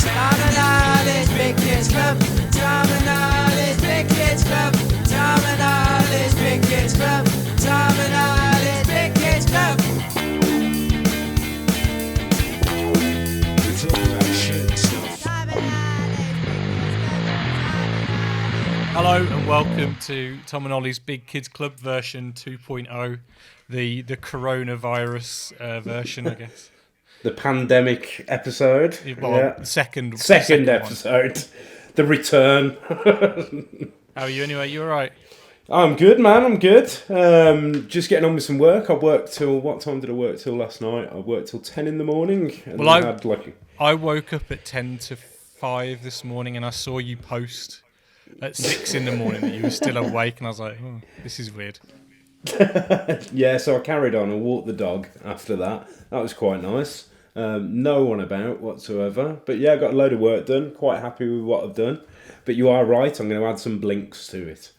Tom and Ollie's Big Kids Club. Tom and Ollie's Big Kids Club. Tom and Ollie's Big Kids Club. Tom and Ollie's Big Kids Club. It's all that shit stuff. Hello and welcome to Tom and Ollie's Big Kids Club version 2.0, the coronavirus version, I guess. The pandemic episode. Well, second episode. One. The return. How are you anyway? You alright? I'm good, man. I'm good. Just getting on with some work. I worked till... What time did I work till last night? I worked till 10 in the morning. And well, I woke up at 10 to 5 this morning and I saw you post at 6 in the morning that you were still awake, and I was like, oh, this is weird. Yeah, so I carried on and walked the dog after that. That was quite nice. No one about whatsoever. But yeah, I got a load of work done. Quite happy with what I've done. But you are right, I'm going to add some blinks to it.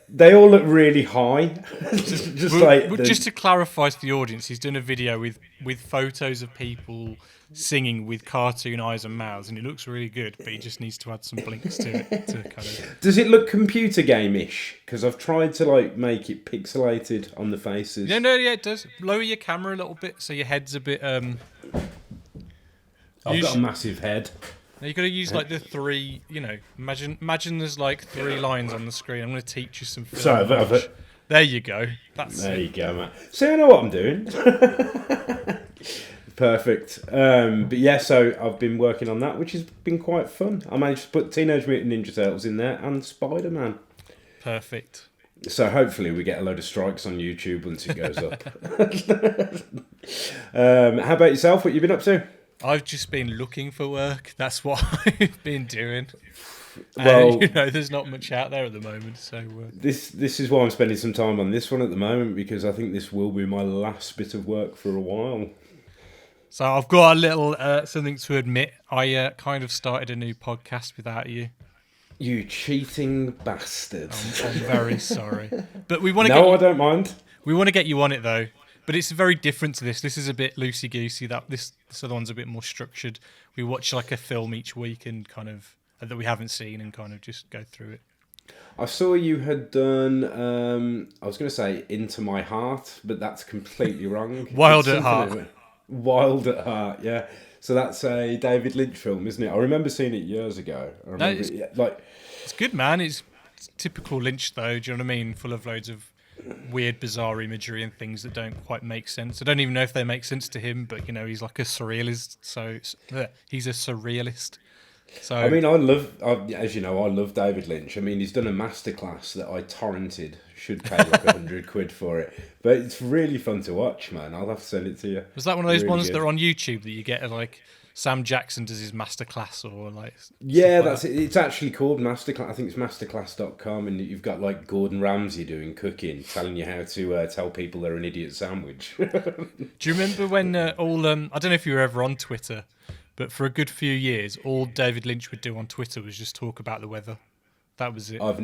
They all look really high. just to clarify to the audience, he's done a video with photos of people singing with cartoon eyes and mouths, and it looks really good, but he just needs to add some blinks to it to kind of... Does it look computer game-ish? Because I've tried to make it pixelated on the faces. Yeah, it does. Lower your camera a little bit so your head's a bit... I've got a massive head. Now you've got to use the three, imagine there's 3 lines on the screen. I'm going to teach you some film. Sorry, there you go. There you go, man. See, I know what I'm doing. Perfect. But yeah, so I've been working on that, which has been quite fun. I managed to put Teenage Mutant Ninja Turtles in there and Spider-Man. Perfect. So hopefully we get a load of strikes on YouTube once it goes up. How about yourself? What you been up to? I've just been looking for work. That's what I've been doing. Well, there's not much out there at the moment. So this is why I'm spending some time on this one at the moment, because I think this will be my last bit of work for a while. So I've got a little something to admit. I kind of started a new podcast without you. You cheating bastard! I'm very sorry, but we want to. No, I don't mind. We want to get you on it though. But it's very different to this. This is a bit loosey-goosey. This other one's a bit more structured. We watch a film each week and kind of that we haven't seen and kind of just go through it. I saw you had done, I was going to say Into My Heart, but that's completely wrong. Wild at Heart. Wild at Heart, yeah. So that's a David Lynch film, isn't it? I remember seeing it years ago. It's good, man. It's typical Lynch, though. Do you know what I mean? Full of loads of weird, bizarre imagery and things that don't quite make sense. I don't even know if they make sense to him, but he's like a surrealist. So he's a surrealist. So I mean, as you know, I love David Lynch. I mean, he's done a masterclass that I torrented. Should pay £100 for it, but it's really fun to watch, man. I'll have to send it to you. Was that one of those ones that are on YouTube that you get Sam Jackson does his masterclass or Yeah, that's it. It's actually called Masterclass. I think it's masterclass.com, and you've got Gordon Ramsay doing cooking, telling you how to tell people they're an idiot sandwich. Do you remember when I don't know if you were ever on Twitter, but for a good few years, all David Lynch would do on Twitter was just talk about the weather. That was it. I've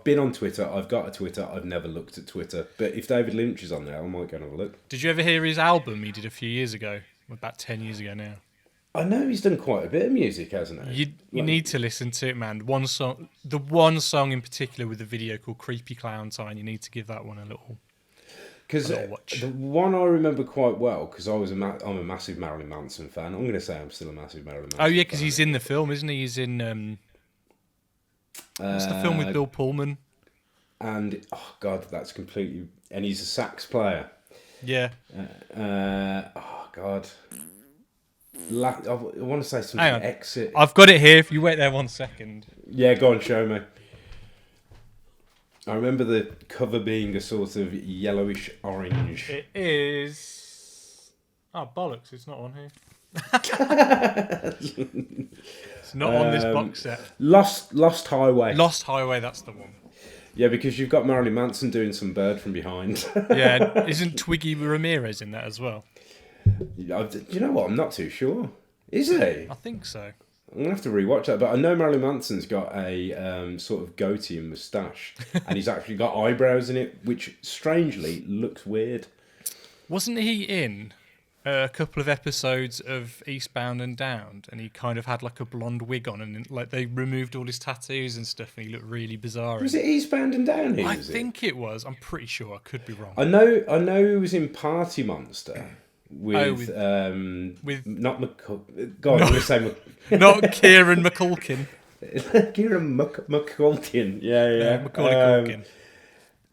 been on Twitter. I've got a Twitter. I've never looked at Twitter, but if David Lynch is on there, I might go and have a look. Did you ever hear his album he did a few years ago? About 10 years ago now. I know he's done quite a bit of music, hasn't he? You need to listen to it, man. The one song in particular with the video called Creepy Clowntime, you need to give that one a little watch. The one I remember quite well, because I'm a massive Marilyn Manson fan. I'm going to say I'm still a massive Marilyn Manson fan. Oh, yeah, because he's in the film, isn't he? He's in... what's the film with Bill Pullman? And, oh, God, that's completely... And he's a sax player. Yeah. Oh, God. I want to say something. Hang on. Exit. I've got it here. If you wait there 1 second. Yeah, go on, show me. I remember the cover being a sort of yellowish orange. It is... Oh, bollocks. It's not on here. It's not on this box set. Lost Highway. Lost Highway, that's the one. Yeah, because you've got Marilyn Manson doing some Bird from Behind. Yeah, isn't Twiggy Ramirez in that as well? You know what? I'm not too sure. Is he? I think so. I'm going to have to rewatch that. But I know Marilyn Manson's got a sort of goatee and moustache. And he's actually got eyebrows in it, which strangely looks weird. Wasn't he in a couple of episodes of Eastbound and Down, and he kind of had like a blonde wig on, and like they removed all his tattoos and stuff, and he looked really bizarre. Was it Eastbound and Down? I think it was. I'm pretty sure. I could be wrong. I know he was in Party Monster with not McCulkin. God, I'm going to say not Kieran McCulkin. Kieran McCulkin. Yeah. Macaulay Culkin.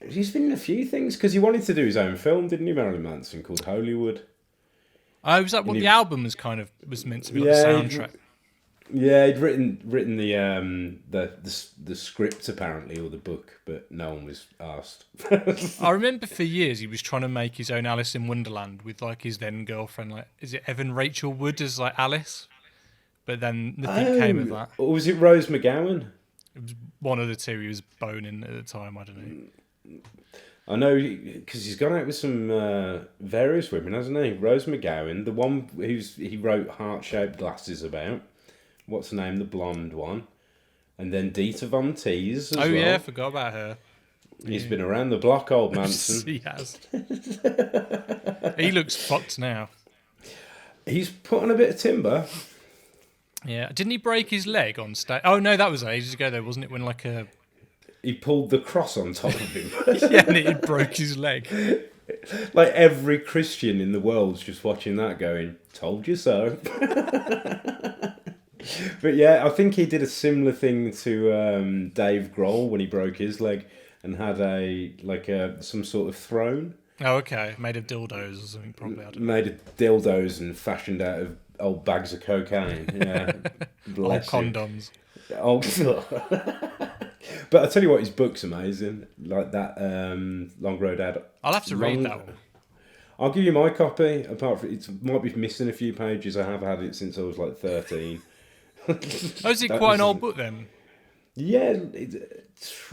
He's been in a few things because he wanted to do his own film, didn't he, Marilyn Manson, called Hollywood? Oh, was that what the album was meant to be, like a soundtrack? He'd written the script apparently, or the book, but no one was asked. I remember for years he was trying to make his own Alice in Wonderland with like his then girlfriend, like is it Evan Rachel Wood as like Alice? But then nothing came of that. Or was it Rose McGowan? It was one of the two he was boning at the time. I don't know. I know because he's gone out with some various women, hasn't he? Rose McGowan, the one he wrote Heart-Shaped Glasses about. What's her name? The blonde one. And then Dita Von Teese as well. Oh yeah, I forgot about her. He's been around the block, old Manson. He has. He looks fucked now. He's put on a bit of timber. Yeah, didn't he break his leg on stage? Oh no, that was ages ago though, wasn't it? When like a he pulled the cross on top of him. yeah, and he broke his leg. Like every Christian in the world's just watching that going, told you so. But yeah, I think he did a similar thing to Dave Grohl when he broke his leg and had some sort of throne. Oh, okay. Made of dildos or something, probably. Made of dildos and fashioned out of old bags of cocaine. Yeah. Old condoms. Oh, but I tell you what, his book's amazing. Like that Long Road Ad. I'll have to read that one. I'll give you my copy. Apart from it might be missing a few pages. I have had it since I was like 13. Oh, is it quite an old book then? Yeah.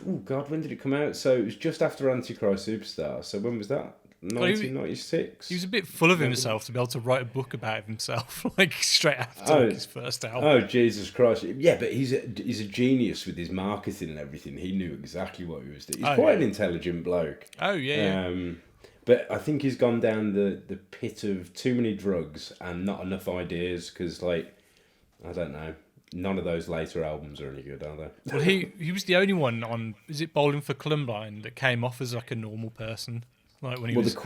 Oh God, when did it come out? So it was just after Antichrist Superstar. So when was that? 1996. He was a bit full of himself to be able to write a book about himself, like straight after his first album. Oh Jesus Christ! Yeah, but he's a genius with his marketing and everything. He knew exactly what he was doing. He's quite an intelligent bloke. Oh yeah. But I think he's gone down the pit of too many drugs and not enough ideas. Because I don't know. None of those later albums are any good, are they? Well, he was the only one on. Is it Bowling for Columbine that came off as like a normal person? Like when he was...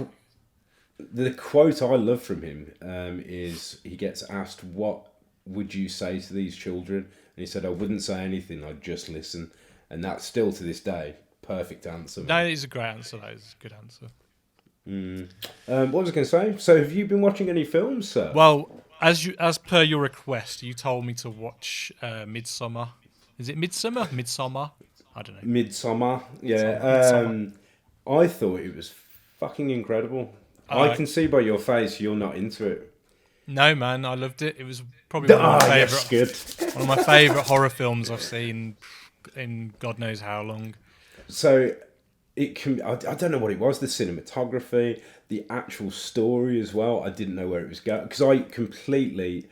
the quote I love from him is he gets asked, "What would you say to these children?" And he said, "I wouldn't say anything. I'd just listen." And that's still to this day perfect answer. Man. That is a great answer. That is a good answer. What was I going to say? So, have you been watching any films, sir? Well, as per your request, you told me to watch Midsummer. Is it Midsummer? Midsummer? I don't know. Midsummer. Yeah. I thought it was fucking incredible. I can see by your face you're not into it. No, man, I loved it. It was probably one of my favourite. One of my favourite horror films I've seen in God knows how long. So it can. I don't know what it was. The cinematography, the actual story as well. I didn't know where it was going because I completely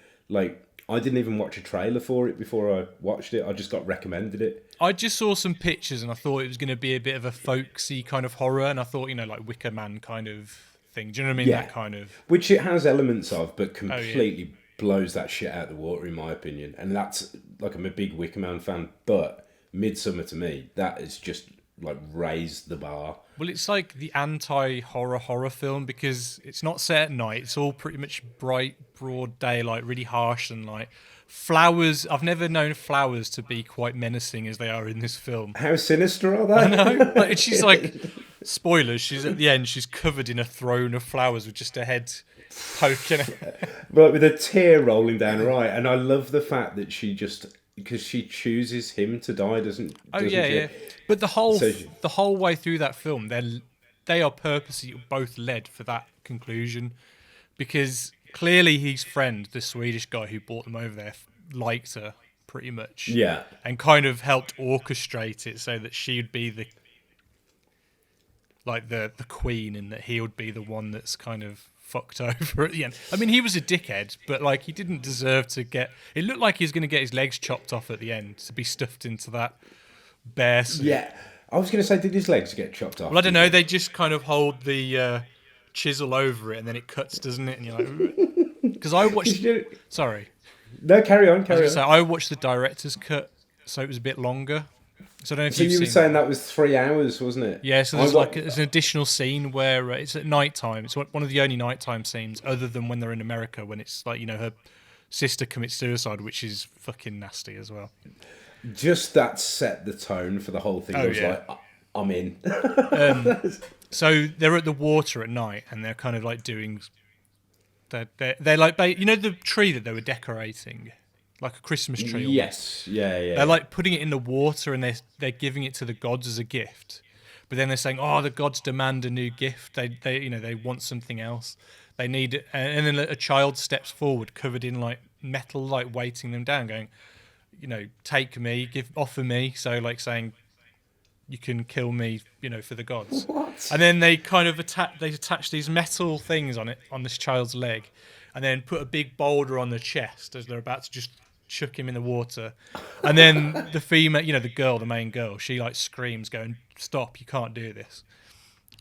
I didn't even watch a trailer for it before I watched it. I just got recommended it. I just saw some pictures and I thought it was going to be a bit of a folksy kind of horror, and I thought, like Wicker Man kind of thing. Do you know what I mean? Yeah. That kind of... Which it has elements of, but completely blows that shit out of the water, in my opinion. And that's, I'm a big Wicker Man fan, but Midsummer to me, that is just, raised the bar. Well, it's like the anti-horror film because it's not set at night. It's all pretty much bright, broad daylight, really harsh and flowers. I've never known flowers to be quite menacing as they are in this film. How sinister are they? I know. She's spoilers. She's at the end. She's covered in a throne of flowers with just her head poking. With a tear rolling down her eye, and I love the fact that she just. Because she chooses him to die, doesn't she? Yeah. But the whole way through that film, they are purposely both led for that conclusion, because clearly his friend, the Swedish guy who brought them over there, liked her pretty much. Yeah. And kind of helped orchestrate it so that she would be the queen, and that he would be the one that's kind of fucked over at the end. I mean, he was a dickhead, but he didn't deserve to get... It looked like he was going to get his legs chopped off at the end to be stuffed into that bear suit. Yeah, I was going to say, did his legs get chopped off? Well, I don't know. They just kind of hold the chisel over it, and then it cuts, doesn't it? And you're like, because I watched. Sorry. No, carry on. I watched the director's cut, so it was a bit longer. So I don't know if So you've you were seen saying that was 3 hours, wasn't it? Yeah, so there's an additional scene where it's at night time. It's one of the only nighttime scenes, other than when they're in America, when it's like, her sister commits suicide, which is fucking nasty as well. Just that set the tone for the whole thing. I was like, I'm in. So they're at the water at night, and they're kind of like doing. They're like, the tree that they were decorating. Like a Christmas tree. Yes, yeah. They're like putting it in the water, and they're giving it to the gods as a gift. But then they're saying, "Oh, the gods demand a new gift. They want something else. They need it." And then a child steps forward, covered in like metal, like weighting them down, going, "Take me, offer me." So like saying, "You can kill me, for the gods." What? And then they kind of attach these metal things on this child's leg, and then put a big boulder on the chest as they're about to just chuck him in the water. And then the female, the main girl, she like screams going, "Stop, you can't do this."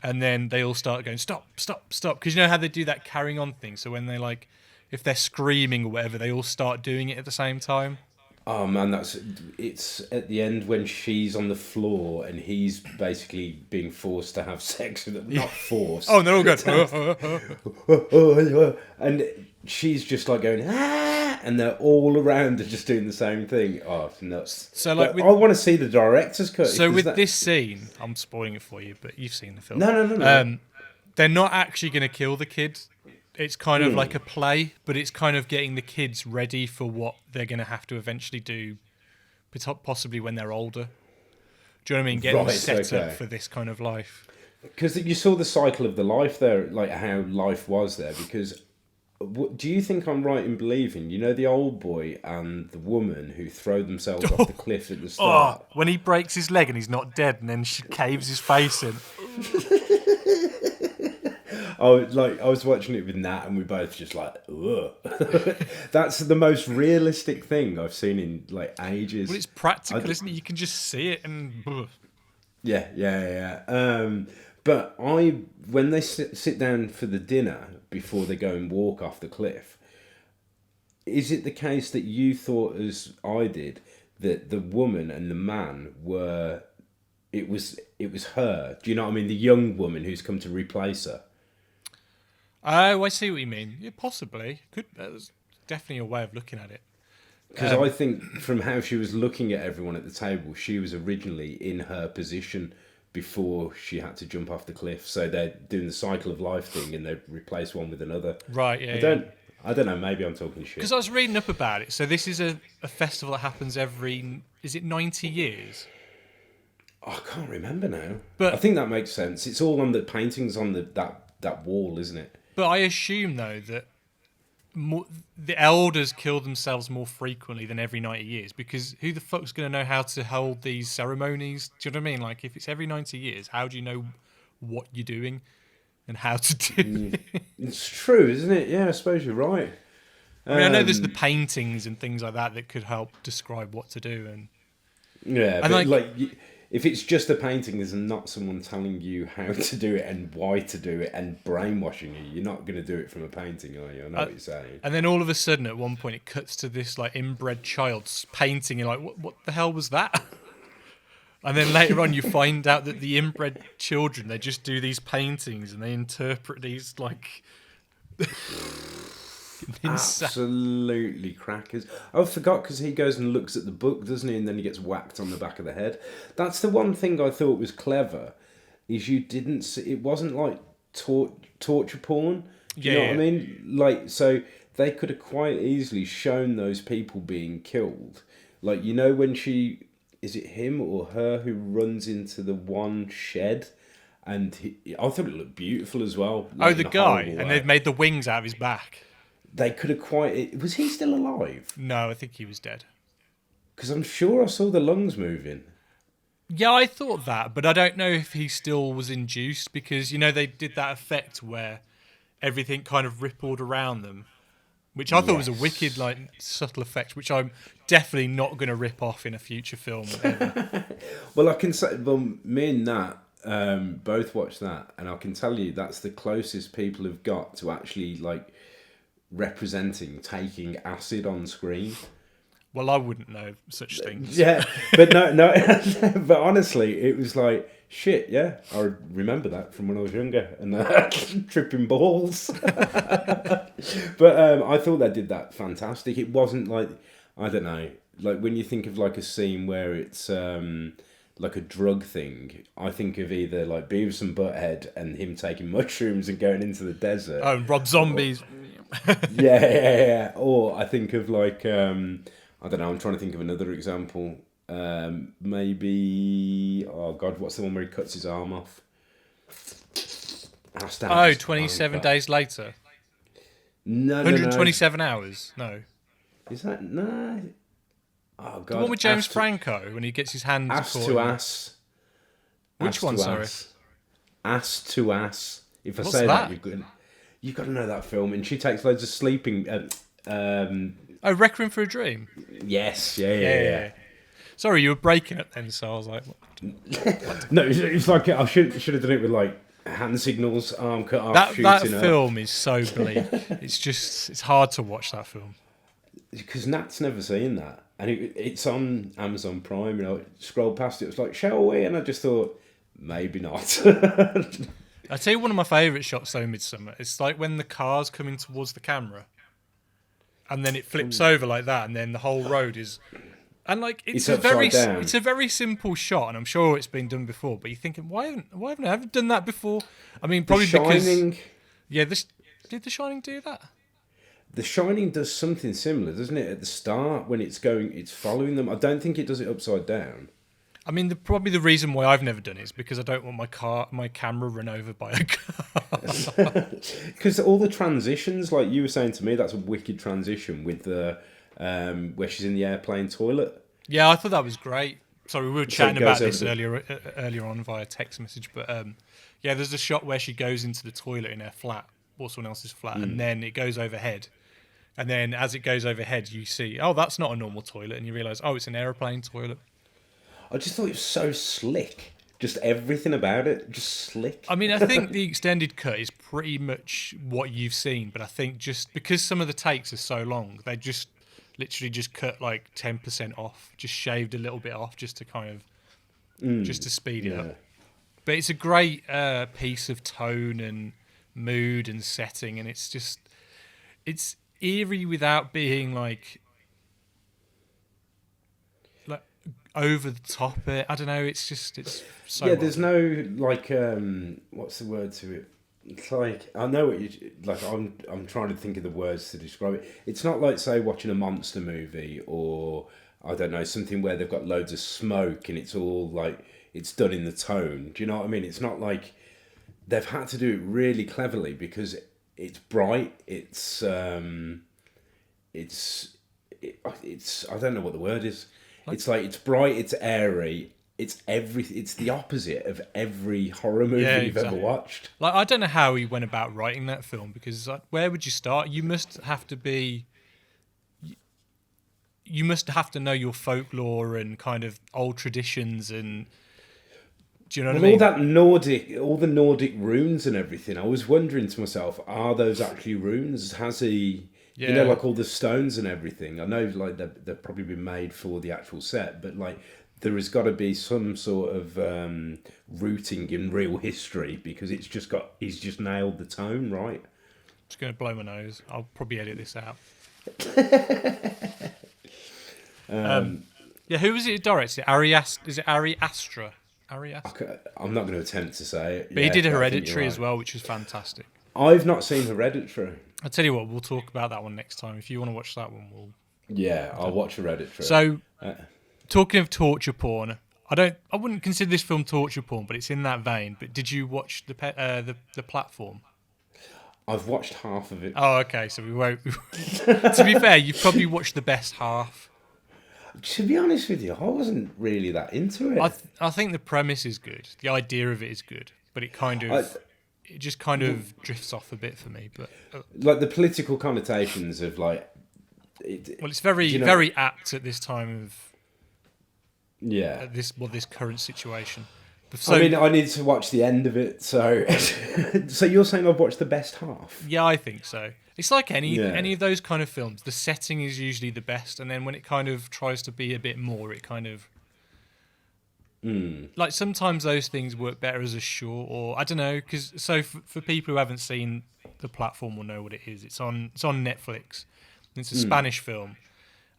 And then they all start going, "Stop, stop, stop." Because you know how they do that carrying on thing. So when they if they're screaming or whatever, they all start doing it at the same time. Oh man, it's at the end when she's on the floor and he's basically being forced to have sex with them. Not forced. Oh, and they're all going, and she's just like going, ah, and they're all around her just doing the same thing. Oh, it's nuts. So I want to see the director's cut. So with this scene, I'm spoiling it for you, but you've seen the film. No. They're not actually going to kill the kid. It's kind of like a play, but it's kind of getting the kids ready for what they're going to have to eventually do, possibly when they're older. Do you know what I mean? Getting them set up for this kind of life. Because you saw the cycle of the life there, like how life was there. Because do you think I'm right in believing, the old boy and the woman who throw themselves off the cliff at the start? When he breaks his leg and he's not dead, and then she caves his face in. I was watching it with Nat, and we both just like, ugh. That's the most realistic thing I've seen in like ages. Well, it's practical, isn't it? You can just see it and. Ugh. Yeah. But when they sit down for the dinner before they go and walk off the cliff, is it the case that you thought, as I did, that the woman and the man were? It was her. Do you know what I mean? The young woman who's come to replace her. Oh, I see what you mean. Yeah, possibly. That's definitely a way of looking at it. Because I think from how she was looking at everyone at the table, she was originally in her position before she had to jump off the cliff. So they're doing the cycle of life thing, and they replace one with another. Right, yeah. I don't know, maybe I'm talking shit. Because I was reading up about it. So this is a festival that happens is it 90 years? I can't remember now. But I think that makes sense. It's all on the paintings on that wall, isn't it? But I assume, though, that the elders kill themselves more frequently than every 90 years, because who the fuck's going to know how to hold these ceremonies? Do you know what I mean? Like, if it's every 90 years, how do you know what you're doing and how to do it? It's true, isn't it? Yeah, I suppose you're right. I mean, I know there's the paintings and things like that could help describe what to do. Yeah, but if it's just a painting, there's not someone telling you how to do it and why to do it and brainwashing you. You're not going to do it from a painting, are you? I know what you're saying. And then all of a sudden, at one point, it cuts to this like inbred child's painting. You're like, what the hell was that? And then later on, you find out that the inbred children, they just do these paintings and they interpret these like. Absolutely crackers. I forgot, because he goes and looks at the book, doesn't he? And then he gets whacked on the back of the head. That's the one thing I thought was clever, is you didn't see, it wasn't like torture porn. Do you know what I mean? Like, so they could have quite easily shown those people being killed. Like, when is it him or her who runs into the one shed? And I thought it looked beautiful as well. Like, the guy, and they've made the wings out of his back. They could have was he still alive? No, I think he was dead. Because I'm sure I saw the lungs moving. Yeah, I thought that, but I don't know if he still was induced, because, they did that effect where everything kind of rippled around them, which I thought was a wicked, subtle effect, which I'm definitely not going to rip off in a future film ever. Well, I can say, me and Nat, both watched that, and I can tell you that's the closest people have got to actually like representing taking acid on screen. Well, I wouldn't know such things. Yeah, but no, but honestly, it was like shit. Yeah, I remember that from when I was younger and tripping balls. But I thought they did that fantastic. It wasn't like, I don't know, like when you think of like a scene where it's like a drug thing, I think of either like Beavis and Butthead and him taking mushrooms and going into the desert. Oh, Rob Zombies. Yeah. Or I think of like, I don't know, I'm trying to think of another example. Maybe, oh God, what's the one where he cuts his arm off? 27 days later. No, 127 hours? No. Is that, no? Oh God. The one with James Franco when he gets his hands Ass caught to in- ass. Which Ass one, to sorry? ass. Ass to ass. If I What's say that? you've got to know that film. And she takes loads of sleeping. Oh, Requiem for a Dream? Yes, yeah. Sorry, you were breaking it then, so I was like... What? No, it's like I should have done it with like hand signals, arm cut off, That shooting film is so bleak. It's hard to watch that film. Because Nat's never seen that, and it's on Amazon Prime. You know, I scrolled past it. It was like, shall we? And I just thought, maybe not. I tell you, one of my favourite shots though, Midsummer. It's like when the car's coming towards the camera, and then it flips over like that, and then the whole road is, and like it's a very simple shot, and I'm sure it's been done before. But you're thinking, why haven't I ever done that before? I mean, probably because did The Shining do that? The Shining does something similar, doesn't it? At the start, when it's following them. I don't think it does it upside down. I mean, probably the reason why I've never done it is because I don't want my camera run over by a car. Because all the transitions, like you were saying to me, that's a wicked transition with the where she's in the airplane toilet. Yeah, I thought that was great. Sorry, we were chatting about this earlier on via text message, but yeah, there's a shot where she goes into the toilet in her flat or someone else's flat, and then it goes overhead. And then as it goes overhead, you see, oh, that's not a normal toilet, and you realise, oh, it's an aeroplane toilet. I just thought it was so slick. Just everything about it, just slick. I mean, I think the extended cut is pretty much what you've seen, but I think just because some of the takes are so long, they just literally just cut like 10% off, just shaved a little bit off just to kind of, just to speed it up. But it's a great piece of tone and mood and setting, and it's eerie without being like over the top. I don't know. It's so. Yeah, there's no like what's the word to it? It's like, I know what you like. I'm trying to think of the words to describe it. It's not like, say, watching a monster movie or I don't know, something where they've got loads of smoke and it's all like it's done in the tone. Do you know what I mean? It's not like they've had to do it really cleverly because it's bright. It's I don't know what the word is. It's like it's bright. It's airy. It's the opposite of every horror movie you've ever watched. Like, I don't know how he went about writing that film because where would you start? You must have to know your folklore and kind of old traditions and do you know what I mean? All the Nordic runes and everything. I was wondering to myself, are those actually runes? Has he? Yeah. You know, like all the stones and everything. I know, like they've probably been made for the actual set, but like there has got to be some sort of rooting in real history because he's just nailed the tone right. Just going to blow my nose. I'll probably edit this out. Yeah, who was it directed? Is it Ari Aster? I'm not going to attempt to say it. But he did Hereditary as well, which was fantastic. I've not seen Hereditary. I'll tell you what, we'll talk about that one next time. If you want to watch that one, I'll watch Hereditary. So, talking of torture porn, I wouldn't consider this film torture porn, but it's in that vein. But did you watch the Platform? I've watched half of it. Oh, okay. So we won't. To be fair, you've probably watched the best half. To be honest with you, I wasn't really that into it. I think the premise is good. The idea of it is good, but it just kind of drifts off a bit for me. But like the political connotations of like, it's very apt at this time of this current situation. So, I mean, I need to watch the end of it. So, so you're saying I've watched the best half? yeah, I think so. It's like any Yeah. of those kind of films. The setting is usually the best, and then when it kind of tries to be a bit more, it kind of like sometimes those things work better as a short, or I don't know. Because for people who haven't seen the platform, will know what it is. It's on Netflix. It's a Spanish film,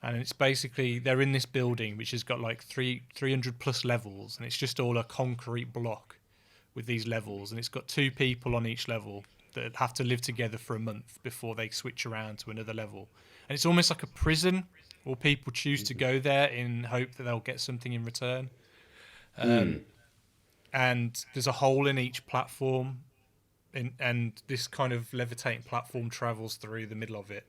and it's basically they're in this building which has got like 300 plus levels, and it's just all a concrete block with these levels, and it's got two people on each level that have to live together for a month before they switch around to another level. And it's almost like a prison, or people choose to go there in hope that they'll get something in return. And there's a hole in each platform, and this kind of levitating platform travels through the middle of it.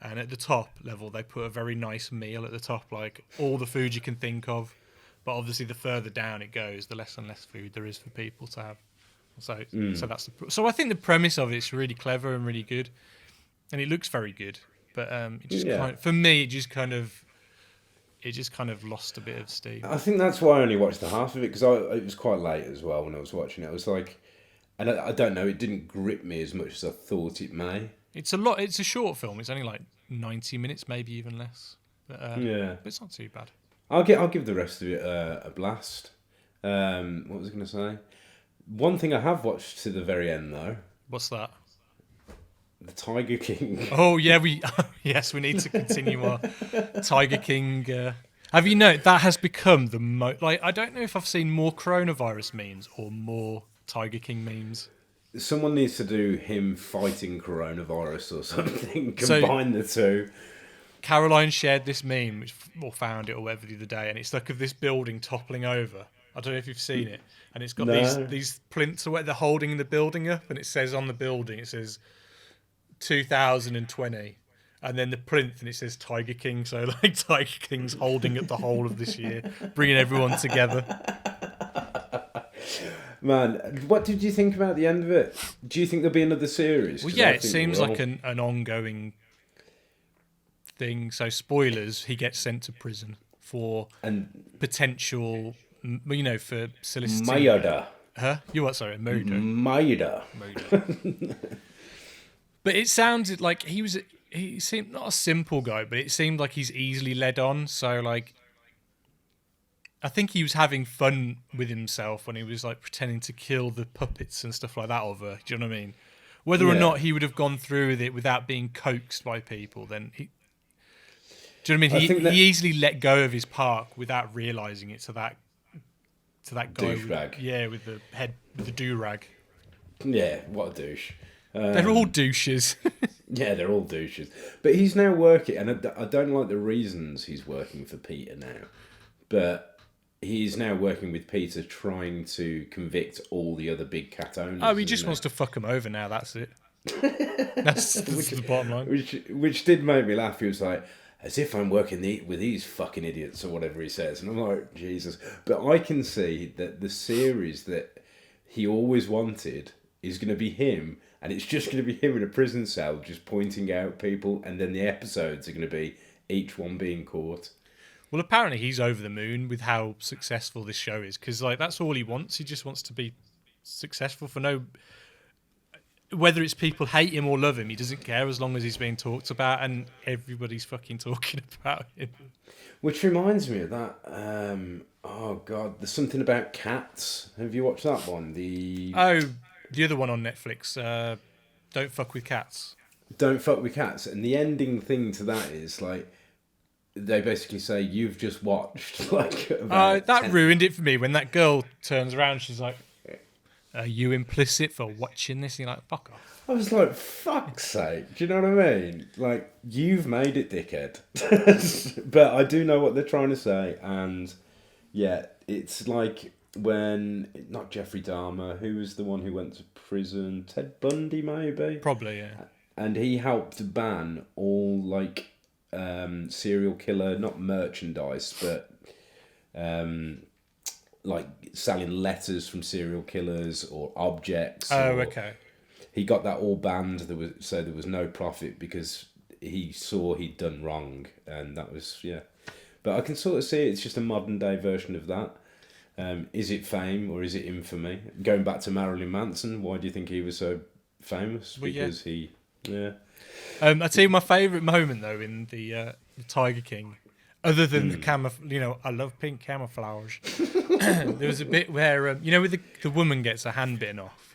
And at the top level, they put a very nice meal at the top, like all the food you can think of. But obviously, the further down it goes, the less and less food there is for people to have. So that's so I think the premise of it's really clever and really good, and it looks very good. But it just for me, it just kind of lost a bit of steam. I think that's why I only watched the half of it, because it was quite late as well when I was watching it. I was like, and I don't know, it didn't grip me as much as I thought it may. It's a short film. It's only like 90 minutes, maybe even less. But, but it's not too bad. I'll give the rest of it a blast. What was I going to say? One thing I have watched to the very end though. What's that? The Tiger King. Oh yeah, we need to continue our Tiger King. Have you noticed that has become the most? Like, I don't know if I've seen more coronavirus memes or more Tiger King memes. Someone needs to do him fighting coronavirus or something. Combine the two. Caroline shared this meme, or found it or whatever the other day, and it's like of this building toppling over. I don't know if you've seen it, and it's got these plinths or what they're holding the building up, and it says on the building, it says 2020, and then the plinth, and it says Tiger King. So like Tiger King's holding up the whole of this year, bringing everyone together. Man, what did you think about the end of it? Do you think there'll be another series? Well, yeah, it seems like an ongoing thing. So spoilers, he gets sent to prison for potential, for soliciting. Murder. Huh? You what? Sorry, murder. Murder. But it sounded like he seemed not a simple guy, but it seemed like he's easily led on. So like, I think he was having fun with himself when he was like pretending to kill the puppets and stuff like that of her. Do you know what I mean? Whether or not he would have gone through with it without being coaxed by people, then he. Do you know what I mean? He easily let go of his part without realizing it to that guy. Douchebag. With the head, with the do-rag. Yeah, what a douche. They're all douches. Yeah, they're all douches. But he's now working, and I don't like the reasons he's working for Peter now. But he's now working with Peter, trying to convict all the other big cat owners. Oh, he just wants to fuck them over now, that's it. That's the bottom line. Which did make me laugh. He was like, as if I'm working with these fucking idiots, or whatever he says. And I'm like, Jesus. But I can see that the series that he always wanted is going to be him, and it's just going to be him in a prison cell just pointing out people, and then the episodes are going to be each one being caught. Well, apparently he's over the moon with how successful this show is, because like that's all he wants. He just wants to be successful for no... Whether it's people hate him or love him, he doesn't care as long as he's being talked about, and everybody's fucking talking about him. Which reminds me of that... oh, God. There's something about cats. Have you watched that one? The other one on Netflix. Don't Fuck With Cats. Don't Fuck With Cats. And the ending thing to that is, like... They basically say, you've just watched, like... that ruined it for me. When that girl turns around, she's like... Are you implicit for watching this? And you're like, fuck off. I was like, fuck's sake. Do you know what I mean? Like, you've made it, dickhead. But I do know what they're trying to say. And, yeah, it's like when... Not Jeffrey Dahmer. Who was the one who went to prison? Ted Bundy, maybe? Probably, yeah. And he helped ban all, like, serial killer... Not merchandise, but... like selling letters from serial killers or objects. Okay. He got that all banned. There was no profit because he saw he'd done wrong, and that was But I can sort of see it's just a modern day version of that. Is it fame or is it infamy? Going back to Marilyn Manson, why do you think he was so famous? Well, Because he, yeah. I tell you my favourite moment though in the Tiger King, other than the I love pink camouflage. There was a bit where where the woman gets her hand bitten off.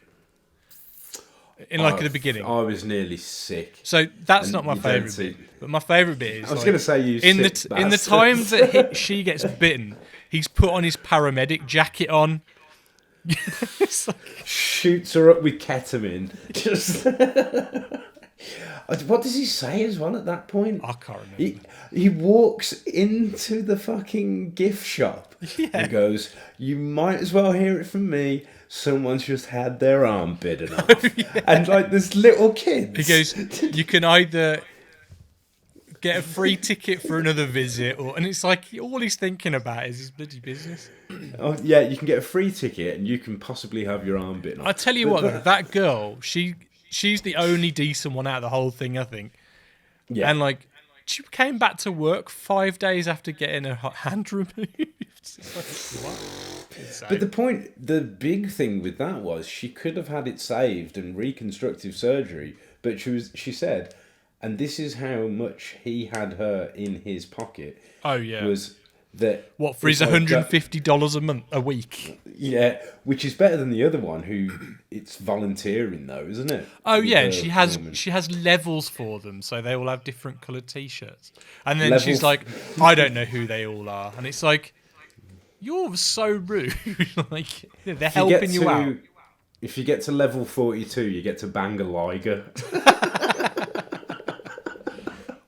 In at the beginning, I was nearly sick. So that's And not my you don't favourite see- bit. But my favourite bit is I was going to say you in the sick in the bastard. times that she gets bitten, he's put on his paramedic jacket on. It's like, Shoots her up with ketamine. Just. What does he say as well at that point? I can't remember. He walks into the fucking gift shop and goes, "You might as well hear it from me. Someone's just had their arm bitten off." And like this little kid. He goes, "You can either get a free ticket for another visit, and it's like all he's thinking about is his bloody business." "Oh yeah, you can get a free ticket and you can possibly have your arm bitten off." I tell you what, though, that girl, she's the only decent one out of the whole thing, I think. Yeah. And like, she came back to work 5 days after getting her hand removed. It's like, what? Insane. But the big thing with that was she could have had it saved and reconstructive surgery, but she said, and this is how much he had her in his pocket. Oh yeah. Was that What for his $150 a week? Yeah, which is better than the other one, who it's volunteering though, isn't it? Oh With yeah, the she has woman. levels for them, so they all have different coloured T-shirts. And then Level she's like, "I don't know who they all are," and it's like, "You're so rude." Like they're helping you out. If you get to level 42, you get to bang a liger.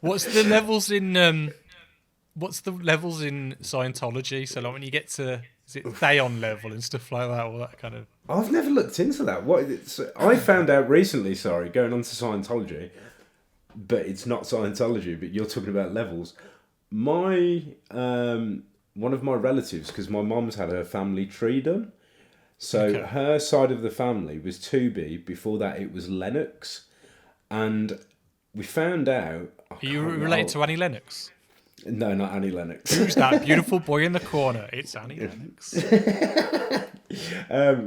What's the levels in Scientology? So like when you get to, is it Theon level and stuff like that, all that kind of. I've never looked into that. I found out recently, going on to Scientology, but it's not Scientology, but you're talking about levels. My one of my relatives, because my mom's had her family tree done, so her side of the family was 2B. Before that, it was Lennox, and we found out. Are you related to Annie Lennox? No, not Annie Lennox. Who's that beautiful boy in the corner? It's Annie Lennox.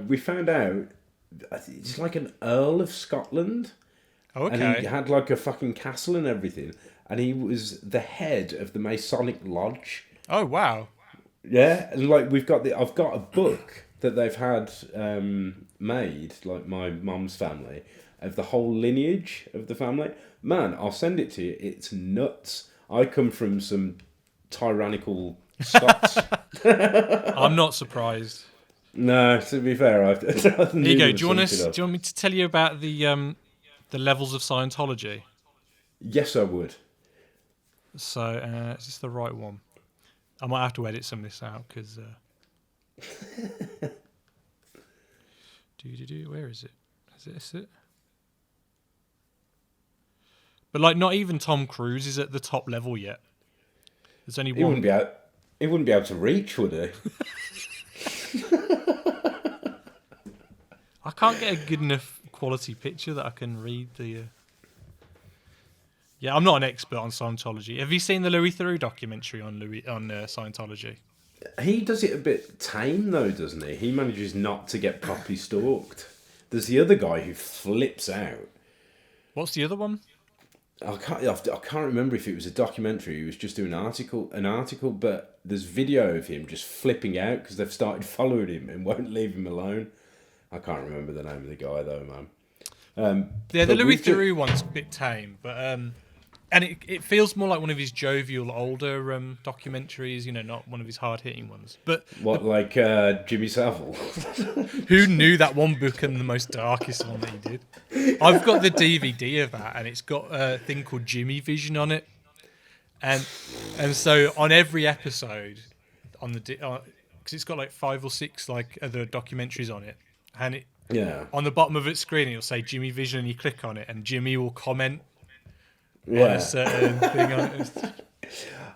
We found out it's like an Earl of Scotland. Okay. And he had like a fucking castle and everything. And he was the head of the Masonic Lodge. Oh wow. Yeah, and like I've got a book that they've had made, like my mum's family, of the whole lineage of the family. Man, I'll send it to you. It's nuts. I come from some tyrannical Scots. I'm not surprised. No, to be fair, Here you go. Do you want me to tell you about the levels of Scientology? Yes, I would. So, is this the right one? I might have to edit some of this out because. Where is it? Is this it? But like, not even Tom Cruise is at the top level yet. There's only one. He wouldn't be able to reach, would he? I can't get a good enough quality picture that I can read the. Yeah, I'm not an expert on Scientology. Have you seen the Louis Theroux documentary on Scientology? He does it a bit tame though, doesn't he? He manages not to get properly stalked. There's the other guy who flips out. What's the other one? I can't remember if it was a documentary. He was just doing an article, but there's video of him just flipping out because they've started following him and won't leave him alone. I can't remember the name of the guy though, man. Yeah, the Louis Theroux one's a bit tame, but and it feels more like one of his jovial older documentaries, not one of his hard hitting ones. But like Jimmy Savile? Who knew that one book and the most darkest one that he did? I've got the DVD of that, and it's got a thing called Jimmy Vision on it, and so on every episode on the because it's got like 5 or 6 like other documentaries on it, and it on the bottom of its screen it'll say Jimmy Vision, and you click on it, and Jimmy will comment on a certain thing on it.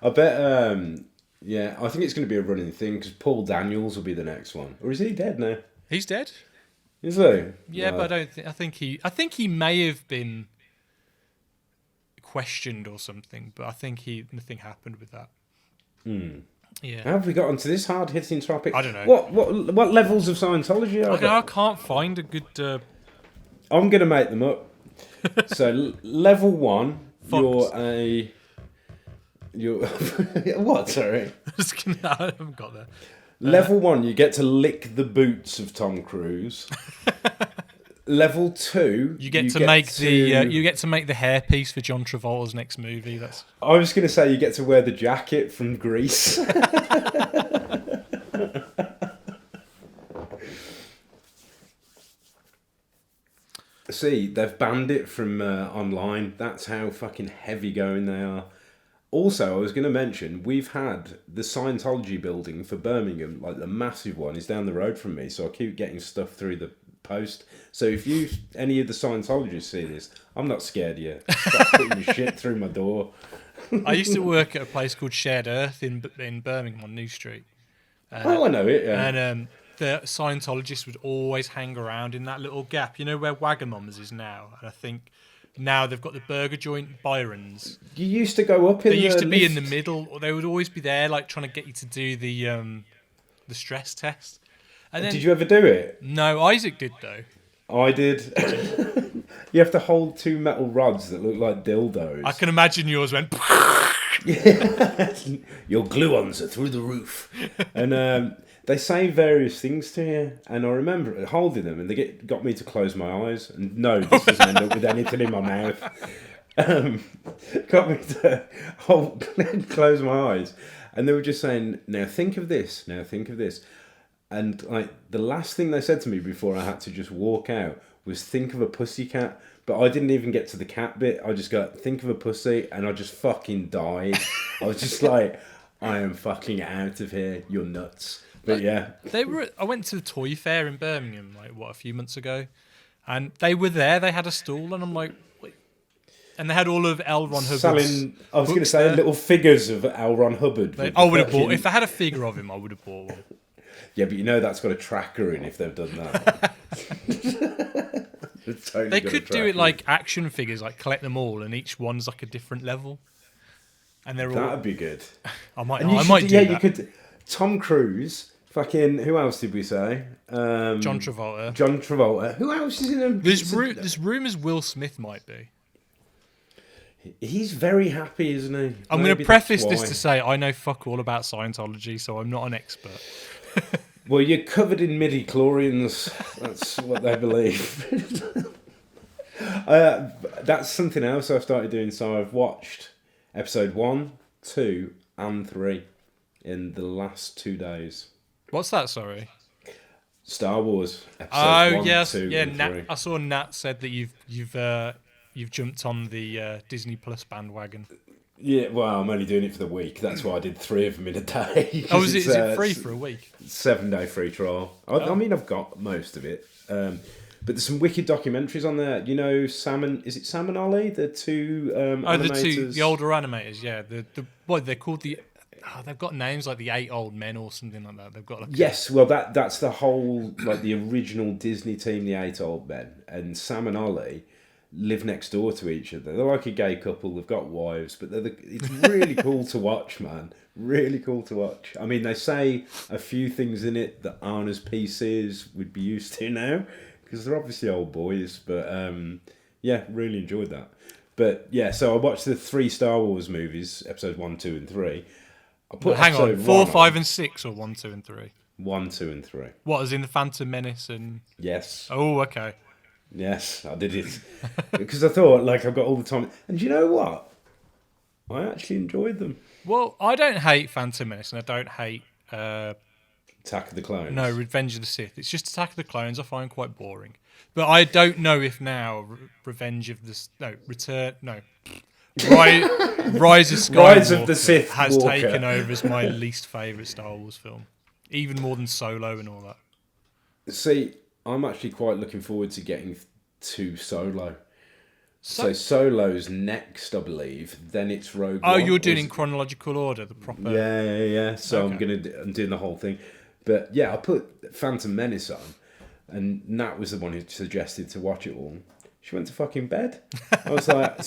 I bet. I think it's going to be a running thing because Paul Daniels will be the next one, or is he dead now? He's dead. Is he? Yeah, but I don't think. I think he may have been questioned or something, but I think nothing happened with that. Yeah. How have we got onto this hard-hitting topic? I don't know. What levels of Scientology are there? I can't find a good. I'm going to make them up. So, level 1, Fox. you're what? Sorry. I haven't got there. Level 1, you get to lick the boots of Tom Cruise. Level 2, You get to make the hairpiece for John Travolta's next movie. I was going to say you get to wear the jacket from Grease. See, they've banned it from online. That's how fucking heavy going they are. Also, I was going to mention, we've had the Scientology building for Birmingham, like the massive one, is down the road from me, so I keep getting stuff through the post. So if any of the Scientologists see this, I'm not scared of you. Stop putting your shit through my door. I used to work at a place called Shared Earth in Birmingham on New Street. I know it, yeah. And the Scientologists would always hang around in that little gap. You know where Wagamama's is now? And I think now they've got the burger joint Byron's. You used to go up in They used to be lift. in the middle, or they would always be there, like trying to get you to do the stress test. And then, Did you ever do it? No, Isaac did though. I did. You have to hold 2 metal rods that look like dildos. I can imagine yours went. Your gluons are through the roof. And they say various things to you. And I remember holding them and they got me to close my eyes. And no, this doesn't end up with anything in my mouth. Got me to close my eyes. And they were just saying, now think of this, now think of this. And like the last thing they said to me before I had to just walk out was think of a pussycat. But I didn't even get to the cat bit. I just got think of a pussy and I just fucking died. I was just like, I am fucking out of here. You're nuts. But yeah. I went to the toy fair in Birmingham, a few months ago. And they were there, they had a stall and I'm like, wait. And they had all of L. Ron Hubbard's Selling, I was going to say, little figures of L. Ron Hubbard. I would have bought, if they had a figure of him, I would have bought one. Yeah, but you know that's got a tracker in if they've done that. Totally they could do it like action figures, like collect them all, and each one's like a different level. And they're all. That'd be good. I might do that. You could. Tom Cruise, fucking. Who else did we say? John Travolta. John Travolta. Who else is in them? There's rumours Will Smith might be. He's very happy, isn't he? I'm going to preface this to say I know fuck all about Scientology, so I'm not an expert. Well, you're covered in midi-chlorians. That's what they believe. That's something else I've started doing. So I've watched episode 1, 2, and 3 in the last 2 days. What's that? Sorry. Star Wars. Episode 1, yes, 2, yeah. and 3. I saw Nat said that you've jumped on the Disney Plus bandwagon. Yeah, well, I'm only doing it for the week. That's why I did 3 of them in a day. Oh, is it free for a week? 7-day free trial. I mean, I've got most of it. But there's some wicked documentaries on there. You know, is it Sam and Ollie? The two animators? The older animators, yeah. What they're called they've got names like the 8 Old Men or something like that. They've got well, that's the whole, like the original Disney team, the 8 Old Men. And Sam and Ollie live next door to each other. They're like a gay couple. They've got wives, but it's really cool to watch, man. Really cool to watch. I mean, they say a few things in it that aren't as PCs would be used to now, because they're obviously old boys. But yeah, really enjoyed that. But yeah, so I watched the 3 Star Wars movies, episodes 1, 2, and 3. Hang on, 4, 5, and 6, or 1, 2, and 3? 1, 2, and 3. What, as in the Phantom Menace and? Yes. Oh, okay. Yes, I did it because I thought, like, I've got all the time. And you know what? I actually enjoyed them. Well, I don't hate Phantom Menace, and I don't hate Attack of the Clones. No, Revenge of the Sith. It's just Attack of the Clones I find quite boring. But I don't know if now Rise of Skywalker Rise of the Sith has Walker taken over as my least favourite Star Wars film, even more than Solo and all that. See, I'm actually quite looking forward to getting to Solo. So Solo's next, I believe. Then it's Rogue One. Oh, you're doing in chronological order, the proper. Yeah. So Okay. I'm doing the whole thing. But yeah, I put Phantom Menace on, and Nat was the one who suggested to watch it all. She went to fucking bed. I was like,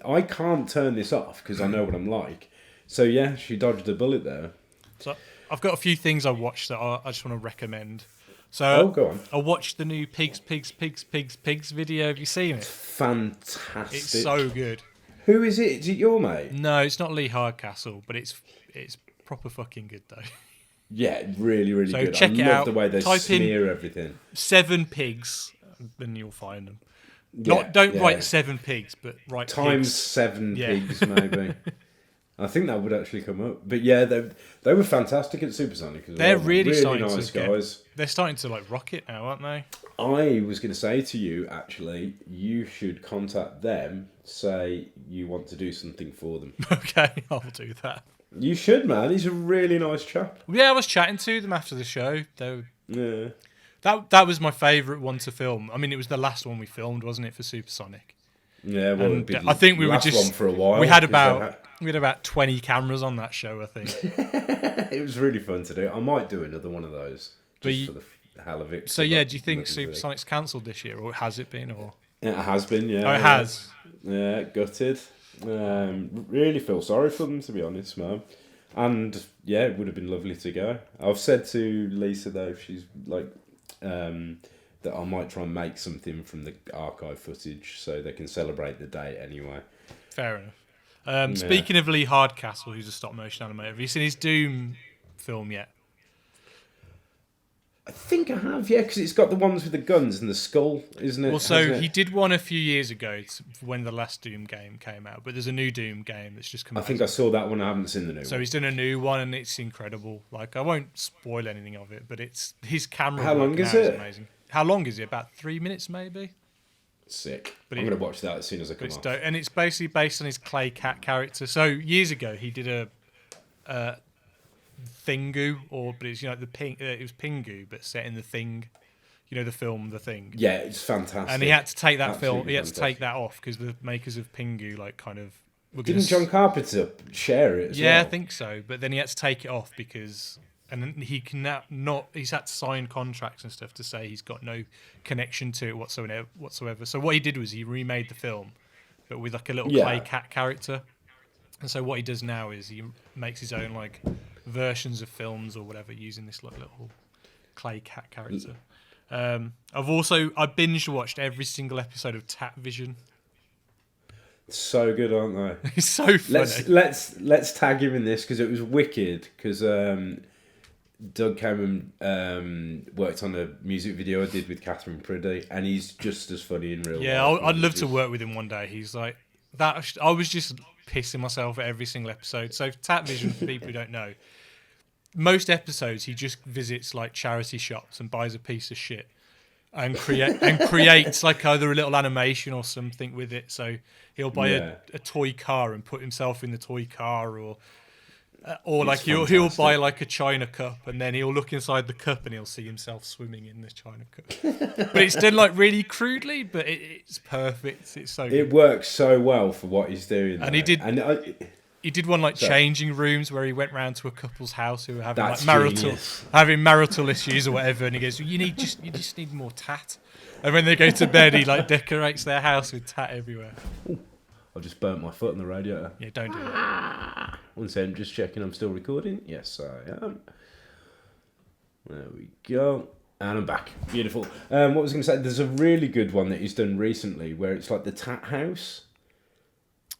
I can't turn this off because I know what I'm like. So yeah, she dodged a bullet there. So I've got a few things I watched that I just want to recommend. So go on. I watched the new Pigs video. Have you seen it? Fantastic. It's so good. Who is it? Is it your mate? No, it's not Lee Hardcastle, but it's proper fucking good though. Yeah, really, really So good. check I it love out. the way they Type in smear everything. 7 pigs, then you'll find them. Yeah, Don't yeah. write 7 pigs, but write Times pigs. 7 Yeah. pigs, maybe. I think that would actually come up. But yeah, they were fantastic at Supersonic as well. They're really starting nice to guys. They're starting to like rock it now, aren't they? I was going to say to you, actually, you should contact them, say you want to do something for them. Okay, I'll do that. You should, man. He's a really nice chap. Yeah, I was chatting to them after the show. Yeah. That was my favourite one to film. I mean, it was the last one we filmed, wasn't it, for Supersonic? Yeah, well, it'd be I think we the were last just one for a while. We had 'cause about 20 cameras on that show, I think. it was really fun to do. I might do another one of those just for the hell of it. So yeah, do you think Supersonic's cancelled this year, or has it been? Or it has been, yeah. Oh, it has. Yeah, gutted. Really feel sorry for them, to be honest, man. And yeah, it would have been lovely to go. I've said to Lisa though, if she's like, that I might try and make something from the archive footage so they can celebrate the date anyway. Fair enough. Speaking of Lee Hardcastle, who's a stop motion animator, have you seen his Doom film yet? I think I have, yeah, because it's got the ones with the guns and the skull, isn't it? Well, so he did one a few years ago when the last Doom game came out, but there's a new Doom game that's just come out. I think I saw that one. I haven't seen the new one. So he's done a new one, and it's incredible. Like, I won't spoil anything of it, but it's his camera. How long work is now it? Amazing. How long is it? About 3 minutes, maybe. Sick. But I'm going to watch that as soon as I come off. And it's basically based on his Clay Cat character. So years ago, he did a Thingu, but it's the it was Pingu, but set in the Thing, the film The Thing. Yeah, it's fantastic. And he had to take that Absolutely film. He had to fantastic. take that off because the makers of Pingu Didn't John Carpenter share it as Yeah, well? I think so. But then he had to take it off because, and then he can now not. He's had to sign contracts and stuff to say he's got no connection to it whatsoever. So what he did was he remade the film, but with like a little Clay Cat character. And so what he does now is he makes his own like versions of films or whatever using this like little Clay Cat character. I binge watched every single episode of Tat Vision. So good, aren't they? It's so funny. Let's tag him in this because it was wicked. Because Doug came and worked on a music video I did with Catherine Priddy, and he's just as funny in real life. Yeah, I'd love to work with him one day. He's like that. I was just pissing myself at every single episode. So Tat Vision, for people who don't know, most episodes he just visits like charity shops and buys a piece of shit and creates like either a little animation or something with it. So he'll buy a toy car and put himself in the toy car, or like he'll buy like a china cup and then he'll look inside the cup and he'll see himself swimming in the china cup. But it's done like really crudely, but it's perfect. It's so good. It works so well for what he's doing. And though. He did one like changing rooms where he went round to a couple's house who were having That's having marital issues or whatever, and he goes, you just need more tat. And when they go to bed, he like decorates their house with tat everywhere. I just burnt my foot on the radiator. Yeah, don't do that. One second, just checking I'm still recording. Yes, I am. There we go. And I'm back. Beautiful. What was I going to say? There's a really good one that he's done recently where it's like the Tat House.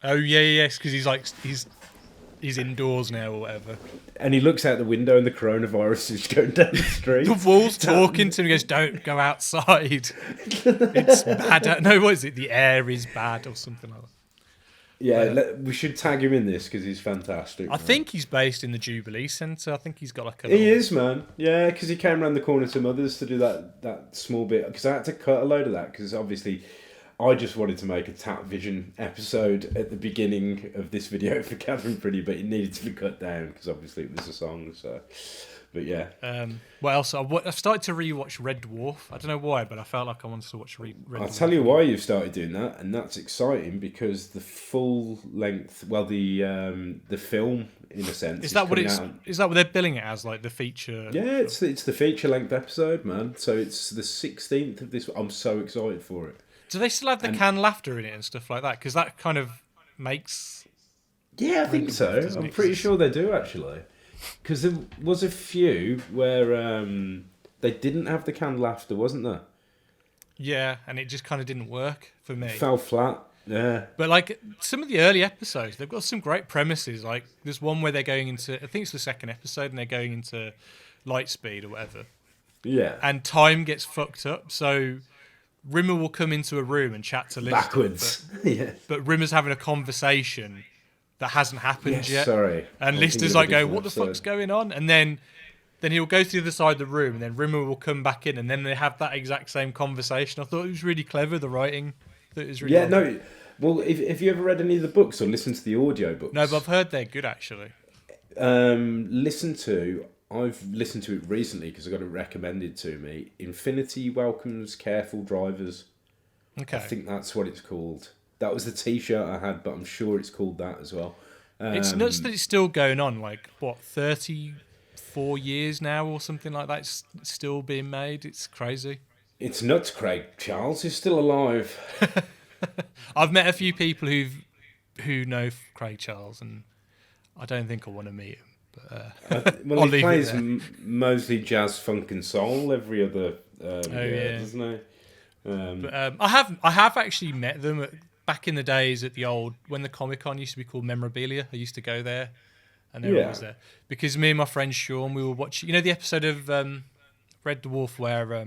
Oh yeah, yes, because he's indoors now or whatever. And he looks out the window and the coronavirus is going down the street. The wall's talking to him. He goes, "Don't go outside. It's bad." No, what is it? The air is bad or something like that. Yeah, we should tag him in this because he's fantastic. I think he's based in the Jubilee Centre. I think he's got like a. He is, man. Yeah, because he came around the corner to Mother's to do that small bit. Because I had to cut a load of that because obviously I just wanted to make a Tat Vision episode at the beginning of this video for Catherine Priddy, but it needed to be cut down because obviously it was a song. So, but yeah. What else? I've started to rewatch Red Dwarf. I don't know why, but I felt like I wanted to watch Red Dwarf. I'll tell you why you've started doing that, and that's exciting because the full length, the film in a sense, is that what it's? Is that what they're billing it as? Like the feature? Yeah, it's the feature length episode, man. So it's the 16th of this. I'm so excited for it. Do they still have the canned laughter in it and stuff like that? Because that kind of makes. Yeah, I think so. I'm pretty sure they do actually. Because there was a few where they didn't have the canned laughter, wasn't there? Yeah, and it just kind of didn't work for me. Fell flat. Yeah. But like some of the early episodes, they've got some great premises. Like there's one where they're going into, I think it's the second episode, and they're going into light speed or whatever. Yeah. And time gets fucked up. So Rimmer will come into a room and chat to Lister. Backwards. Yeah. But Rimmer's having a conversation that hasn't happened yet. Sorry. And Lister's like going, what the fuck's going on? And then he'll go to the other side of the room, and then Rimmer will come back in, and then they have that exact same conversation. I thought it was really clever, the writing. I thought it was really no. Well, if you ever read any of the books or listened to the audio books... No, but I've heard they're good, actually. I've listened to it recently because I got it recommended to me. Infinity Welcomes Careful Drivers. Okay. I think that's what it's called. That was the T-shirt I had, but I'm sure it's called that as well. It's nuts that it's still going on, like, 34 years now or something like that? It's still being made. It's crazy. It's nuts, Craig Charles is still alive. I've met a few people who know Craig Charles, and I don't think I want to meet him. But, well, he plays mostly jazz, funk, and soul every other year, doesn't he? But I have actually met them back in the days at the old, when the Comic-Con used to be called Memorabilia. I used to go there, and they were always there because me and my friend Sean, we were watching. You know the episode of Red Dwarf where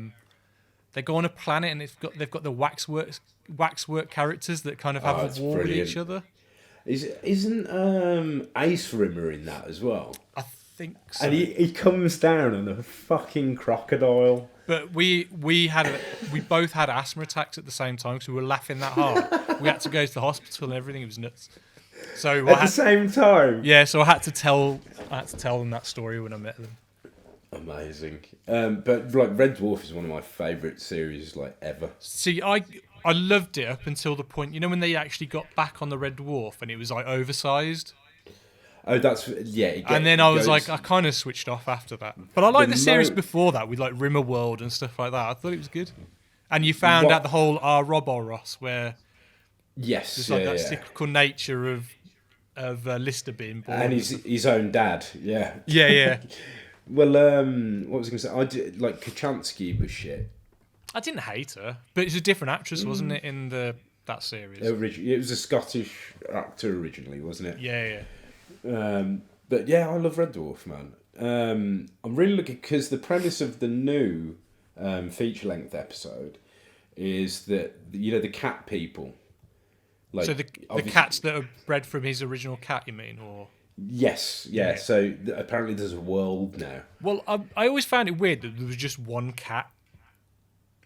they go on a planet and they've got the waxwork characters that kind of have a war with each other. Isn't Ace Rimmer in that as well? I think so. And he comes down on a fucking crocodile. But we both had asthma attacks at the same time because we were laughing that hard. We had to go to the hospital and everything. It was nuts. So at the same time. Yeah, so I had to tell them that story when I met them. Amazing. But like Red Dwarf is one of my favourite series like ever. See, I loved it up until the point, you know, when they actually got back on the Red Dwarf and it was like oversized. Oh, that's and then I was like, I kind of switched off after that. But I like the series before that with like Rimmer World and stuff like that. I thought it was good. And you found out the whole Roboros where there's like that cyclical nature of Lister being born and his own dad. Yeah. Yeah. Well, what was I going to say? I did like Kachansky was shit. I didn't hate her, but it's a different actress, wasn't it, in that series? It was a Scottish actor originally, wasn't it? Yeah. But yeah, I love Red Dwarf, man. I'm really looking because the premise of the new feature-length episode is that the cat people. Like, so the cats that are bred from his original cat, you mean, or? Yes, yeah. So apparently there's a world now. Well, I always found it weird that there was just one cat.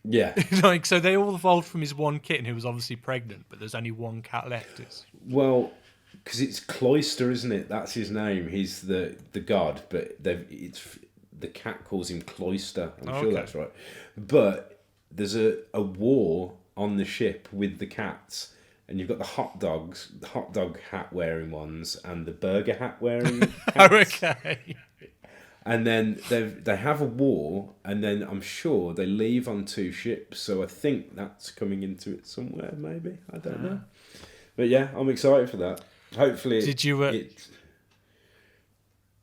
Yeah. Like, so they all evolved from his one kitten who was obviously pregnant, but there's only one cat left. Well, because it's Cloister, isn't it? That's his name. He's the god, but the cat calls him Cloister. I'm sure that's right. But there's a war on the ship with the cats. And you've got the hot dog hat wearing ones, and the burger hat wearing cats. Okay. And then they have a war, and then I'm sure they leave on two ships. So I think that's coming into it somewhere, maybe. I don't know. But yeah, I'm excited for that. Hopefully, did you?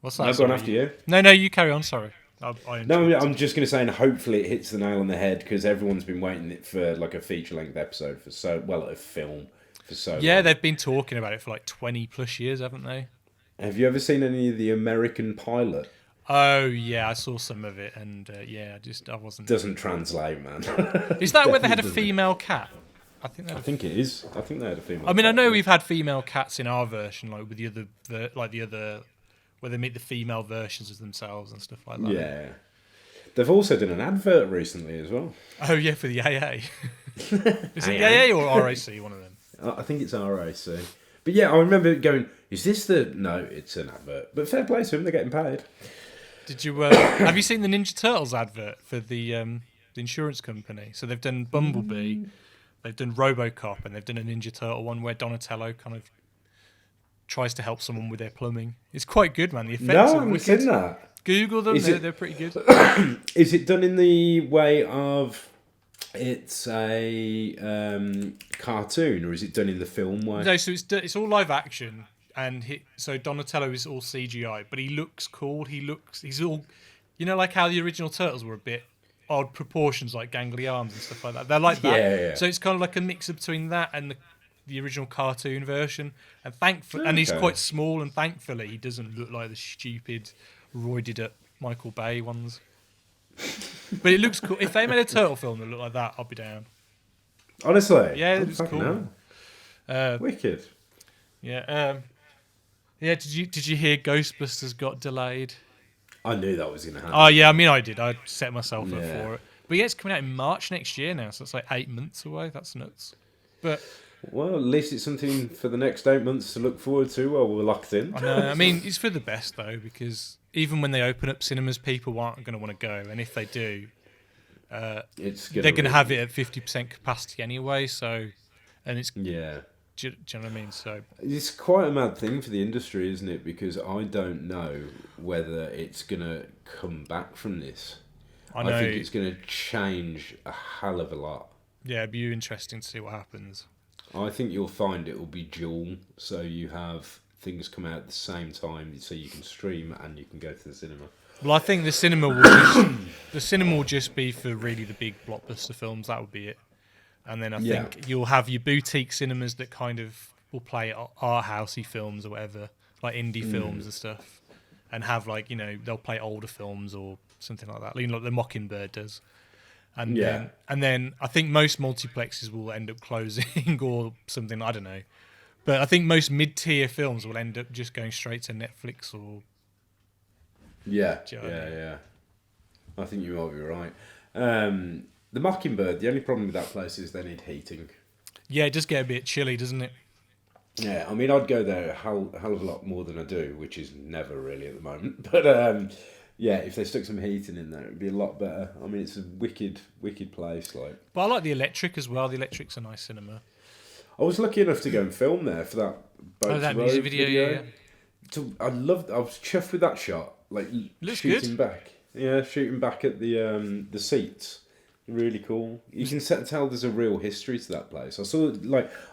What's that? I've gone after you. No, you carry on. Sorry. I'm just going to say, and hopefully it hits the nail on the head because everyone's been waiting for like a feature-length episode a film for so long. Yeah, they've been talking about it for like 20 plus years, haven't they? Have you ever seen any of the American Pilot? Oh yeah, I saw some of it, and I wasn't. Doesn't translate, man. Is that where they had a female cat? I think it is. I think they had a female. I mean, I know we've had female cats in our version, like with the other, where they meet the female versions of themselves and stuff like that. Yeah. They've also done an advert recently as well. Oh yeah, for the AA. Is it AA or RAC? One of them. I think it's RAC. But yeah, I remember going, is this No, it's an advert. But fair play to them, they're getting paid. Did you have you seen the Ninja Turtles advert for the insurance company? So they've done Bumblebee, they've done RoboCop, and they've done a Ninja Turtle one where Donatello kind of tries to help someone with their plumbing. It's quite good, man. The effects I haven't seen that. Google them, they're pretty good. Is it done in the way of it's a cartoon, or is it done in the film way? No, so it's all live action. So Donatello is all CGI, but he looks cool. He's all, like how the original Turtles were a bit odd proportions, like gangly arms and stuff like that. They're like that. Yeah. So it's kind of like a mix between that and the original cartoon version. And and he's quite small, and thankfully he doesn't look like the stupid, roided up Michael Bay ones. But it looks cool. If they made a turtle film that looked like that, I'd be down. Honestly, Yeah, it was cool. Wicked. Yeah. Yeah. Did you hear Ghostbusters got delayed? I knew that was going to happen. Oh yeah, I mean I did. I set myself up for it. But yeah, it's coming out in March next year now, so it's like 8 months away. That's nuts. But well, at least it's something for the next 8 months to look forward to while we're locked in. I know. I mean, it's for the best though, because even when they open up cinemas, people aren't going to want to go, and if they do, they're going to have it at 50% capacity anyway. So, and it's yeah. Do you know what I mean? So it's quite a mad thing for the industry, isn't it? Because I don't know whether it's gonna come back from this. I think it's gonna change a hell of a lot. Yeah, it'd be interesting to see what happens. I think you'll find it will be dual, so you have things come out at the same time, so you can stream and you can go to the cinema. Well, I think the cinema will just be for really the big blockbuster films. That would be it. And then I think you'll have your boutique cinemas that kind of will play art housey films or whatever, like indie films and stuff, and have they'll play older films or something like that, like the Mockingbird does. And then I think most multiplexes will end up closing or something. I don't know, but I think most mid-tier films will end up just going straight to Netflix or. Yeah. I think you might be right. The Mockingbird, the only problem with that place is they need heating. Yeah, it does get a bit chilly, doesn't it? Yeah, I mean, I'd go there a hell of a lot more than I do, which is never really at the moment. But yeah, if they stuck some heating in there, it'd be a lot better. I mean, it's a wicked place. But I like the Electric as well. The Electric's a nice cinema. I was lucky enough to go and film there for that Boats that Road music video. Yeah. So I was chuffed with that shot. Like looks shooting good. back. Yeah, shooting back at the seats. Really cool. You can tell there's a real history to that place.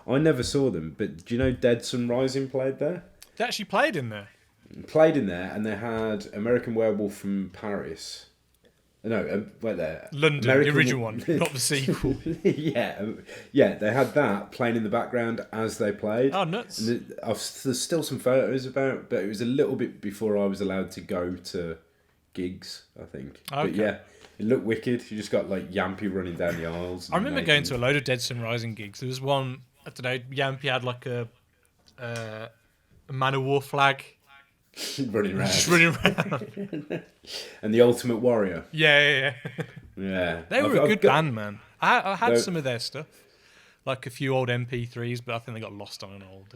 I never saw them, but do you know Dead Sun Rising played there? They actually played in there. Played in there, and they had American Werewolf from Paris. No, wait there. London, the original one, not the sequel. yeah. They had that playing in the background as they played. Oh, nuts! And there's still some photos about, but it was a little bit before I was allowed to go to gigs, I think. Okay. But yeah. It looked wicked. You just got like Yampy running down the aisles. I remember going to a load of Dead Sun Rising gigs. There was one, I don't know, Yampy had like a Man of War flag. running around. Just running around. And the Ultimate Warrior. Yeah. Yeah. They were a good band, man. I had some of their stuff. Like a few old MP3s, but I think they got lost on an old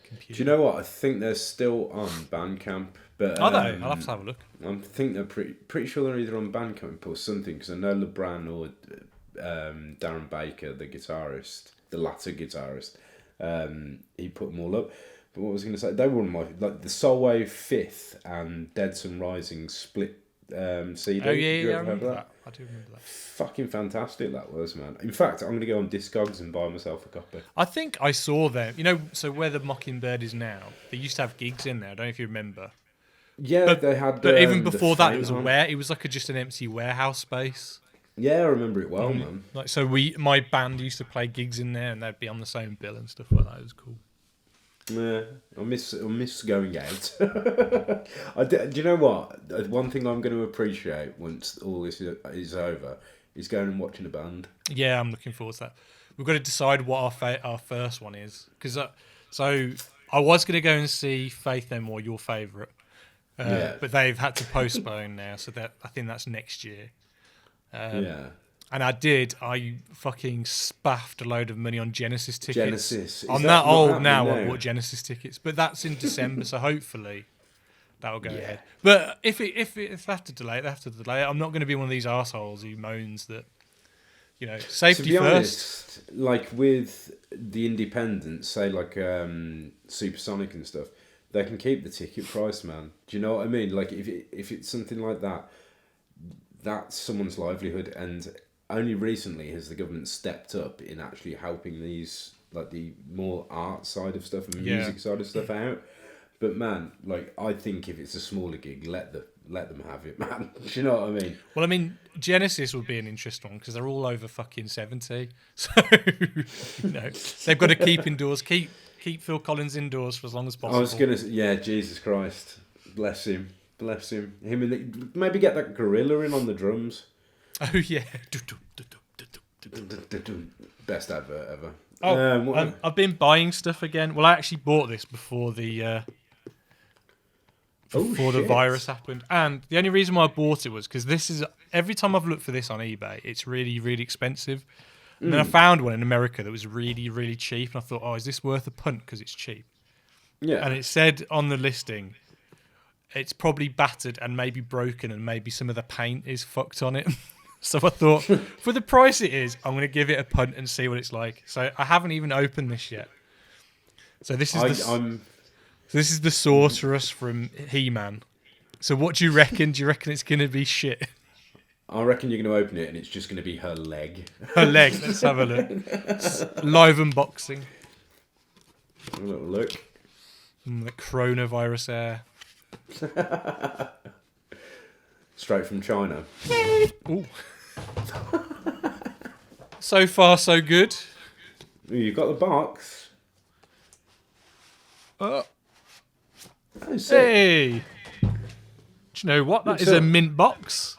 computer. Do you know what? I think they're still on Bandcamp. But, are they? I'll have to have a look. I think they're pretty sure they're either on Bandcamp or something, because I know LeBran or Darren Baker, the guitarist, the latter guitarist, he put them all up. But what was I going to say? They were one of my, like the Soulwave 5th and Dead Sun Rising split CD. Oh yeah, I remember that. I do remember that. Fucking fantastic that was, man. In fact, I'm going to go on Discogs and buy myself a copy. I think I saw them. So where the Mockingbird is now, they used to have gigs in there. I don't know if you remember. Yeah, they had. But even before that, it was it was like just an empty warehouse space. Yeah, I remember it well, man. Like my band used to play gigs in there, and they'd be on the same bill and stuff like that. It was cool. Yeah, I miss going out. Do you know what? One thing I'm going to appreciate once all this is over is going and watching a band. Yeah, I'm looking forward to that. We've got to decide what our first one is, because so I was going to go and see Faith No More, your favourite. But they've had to postpone now, so I think that's next year. Yeah. And I fucking spaffed a load of money on Genesis tickets. Genesis. I'm that old now, I bought Genesis tickets. But that's in December, so hopefully that'll go ahead. But if they have to delay it, they have to delay it. I'm not going to be one of these assholes who moans that, safety to be first. Honest, like with the independents, say like Supersonic and stuff, they can keep the ticket price, man. Do you know what I mean? Like if it's something like that, that's someone's livelihood, and only recently has the government stepped up in actually helping these like the more art side of stuff and Yeah. music side of stuff out. But man, like I think if it's a smaller gig, let them have it, man. Do you know what I mean? Well, I mean, Genesis would be an interesting one because they're all over fucking 70. So, they've got to keep indoors, keep Phil Collins indoors for as long as possible. I was gonna, Jesus Christ, bless him. Him and maybe get that gorilla in on the drums. Oh yeah. Best advert ever. I've been buying stuff again. Well, I actually bought this before the virus happened, and the only reason why I bought it was because this is every time I've looked for this on eBay, it's really, really expensive. And then I found one in America that was really, really cheap, and I thought, oh, is this worth a punt because it's cheap? Yeah. And it said on the listing, it's probably battered and maybe broken, and maybe some of the paint is fucked on it. So I thought, for the price it is, I'm going to give it a punt and see what it's like. So I haven't even opened this yet. So this is the Sorceress from He-Man. So what do you reckon? Do you reckon it's going to be shit? I reckon you're going to open it and it's just going to be her leg. Her leg. Let's have a look. Live unboxing. A little look. The coronavirus air. Straight from China. Ooh. So far, so good. You've got the box. Oh, sick. hey! Do you know what? That is a mint box.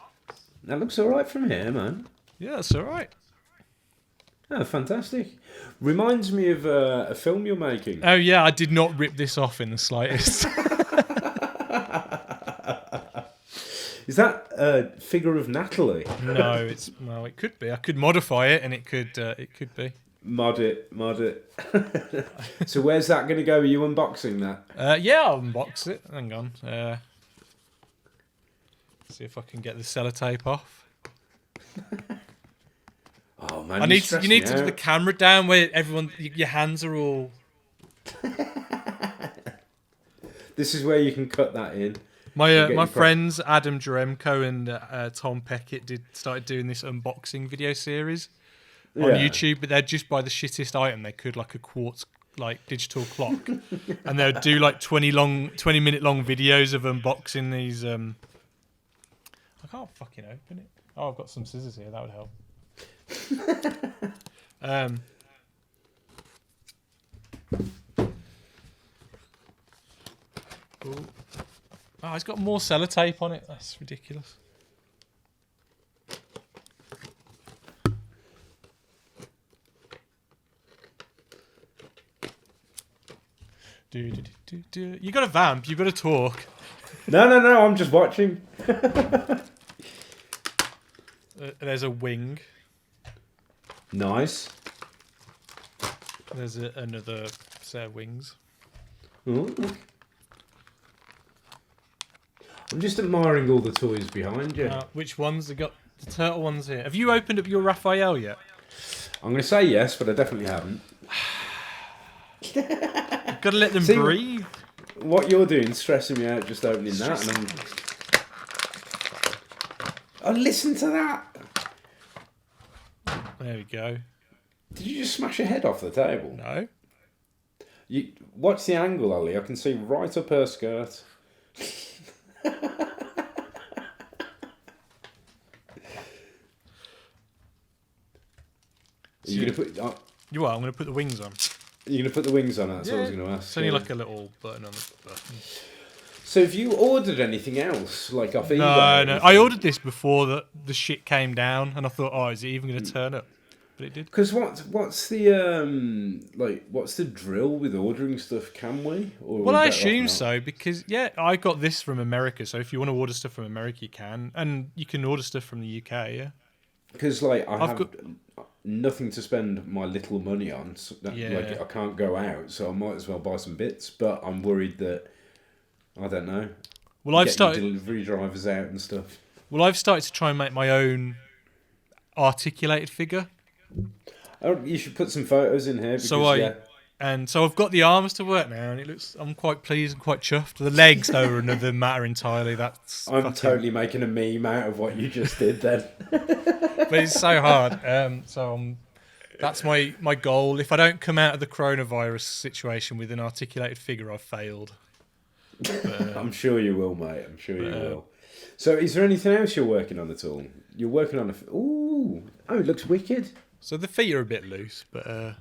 That looks all right from here, man. Yeah, that's all right. Oh, fantastic. Reminds me of a film you're making. Oh, yeah, I did not rip this off in the slightest. Is that a figure of Natalie? No, it could be. I could modify it, and it could be. Mod it. So where's that going to go? Are you unboxing that? Yeah, I'll unbox it. Hang on. See if I can get the sellotape off. Oh man, you need to do the camera down where your hands are all. This is where you can cut that in. My friends Adam Jaremko and Tom Peckett started doing this unboxing video series on YouTube, but they'd just buy the shittest item they could, like a quartz digital clock, and they'd do like 20-minute long videos of unboxing these. I can't fucking open it. Oh, I've got some scissors here. That would help. Oh, it's got more sellotape on it. That's ridiculous. You got to vamp. You got to talk. No. I'm just watching. There's a wing. Nice. There's another set of wings. Ooh. I'm just admiring all the toys behind you. Which ones? They got the turtle ones here. Have you opened up your Raphael yet? I'm going to say yes, but I definitely haven't. You've got to let them breathe. What you're doing is stressing me out just opening that. And Oh, listen to that. There we go. Did you just smash your head off the table? No. Watch the angle, Ollie. I can see right up her skirt. You're going to put... You are? I'm going to put the wings on. You're going to put the wings on? That's what I was going to ask. It's only like a little button on the button. So have you ordered anything else? Like off eBay? No. I ordered this before the shit came down, and I thought, oh, is it even going to turn up? But it did. Because what's the drill with ordering stuff? Can we? Well, I assume so, because I got this from America. So if you want to order stuff from America, you can, and you can order stuff from the UK. Yeah. Because I have nothing to spend my little money on. So I can't go out, so I might as well buy some bits. But I'm worried that I don't know. Well, I've started delivery drivers out and stuff. Well, I've started to try and make my own articulated figure. Oh, you should put some photos in here. Because, so I've got the arms to work now, and I'm quite pleased and quite chuffed. The legs, though, are another matter entirely. I'm totally making a meme out of what you just did then. But it's so hard. So I'm That's my goal. If I don't come out of the coronavirus situation with an articulated figure, I've failed. But, I'm sure you will, mate. I'm sure you will. So, is there anything else you're working on at all? You're working on oh, it looks wicked. So the feet are a bit loose, but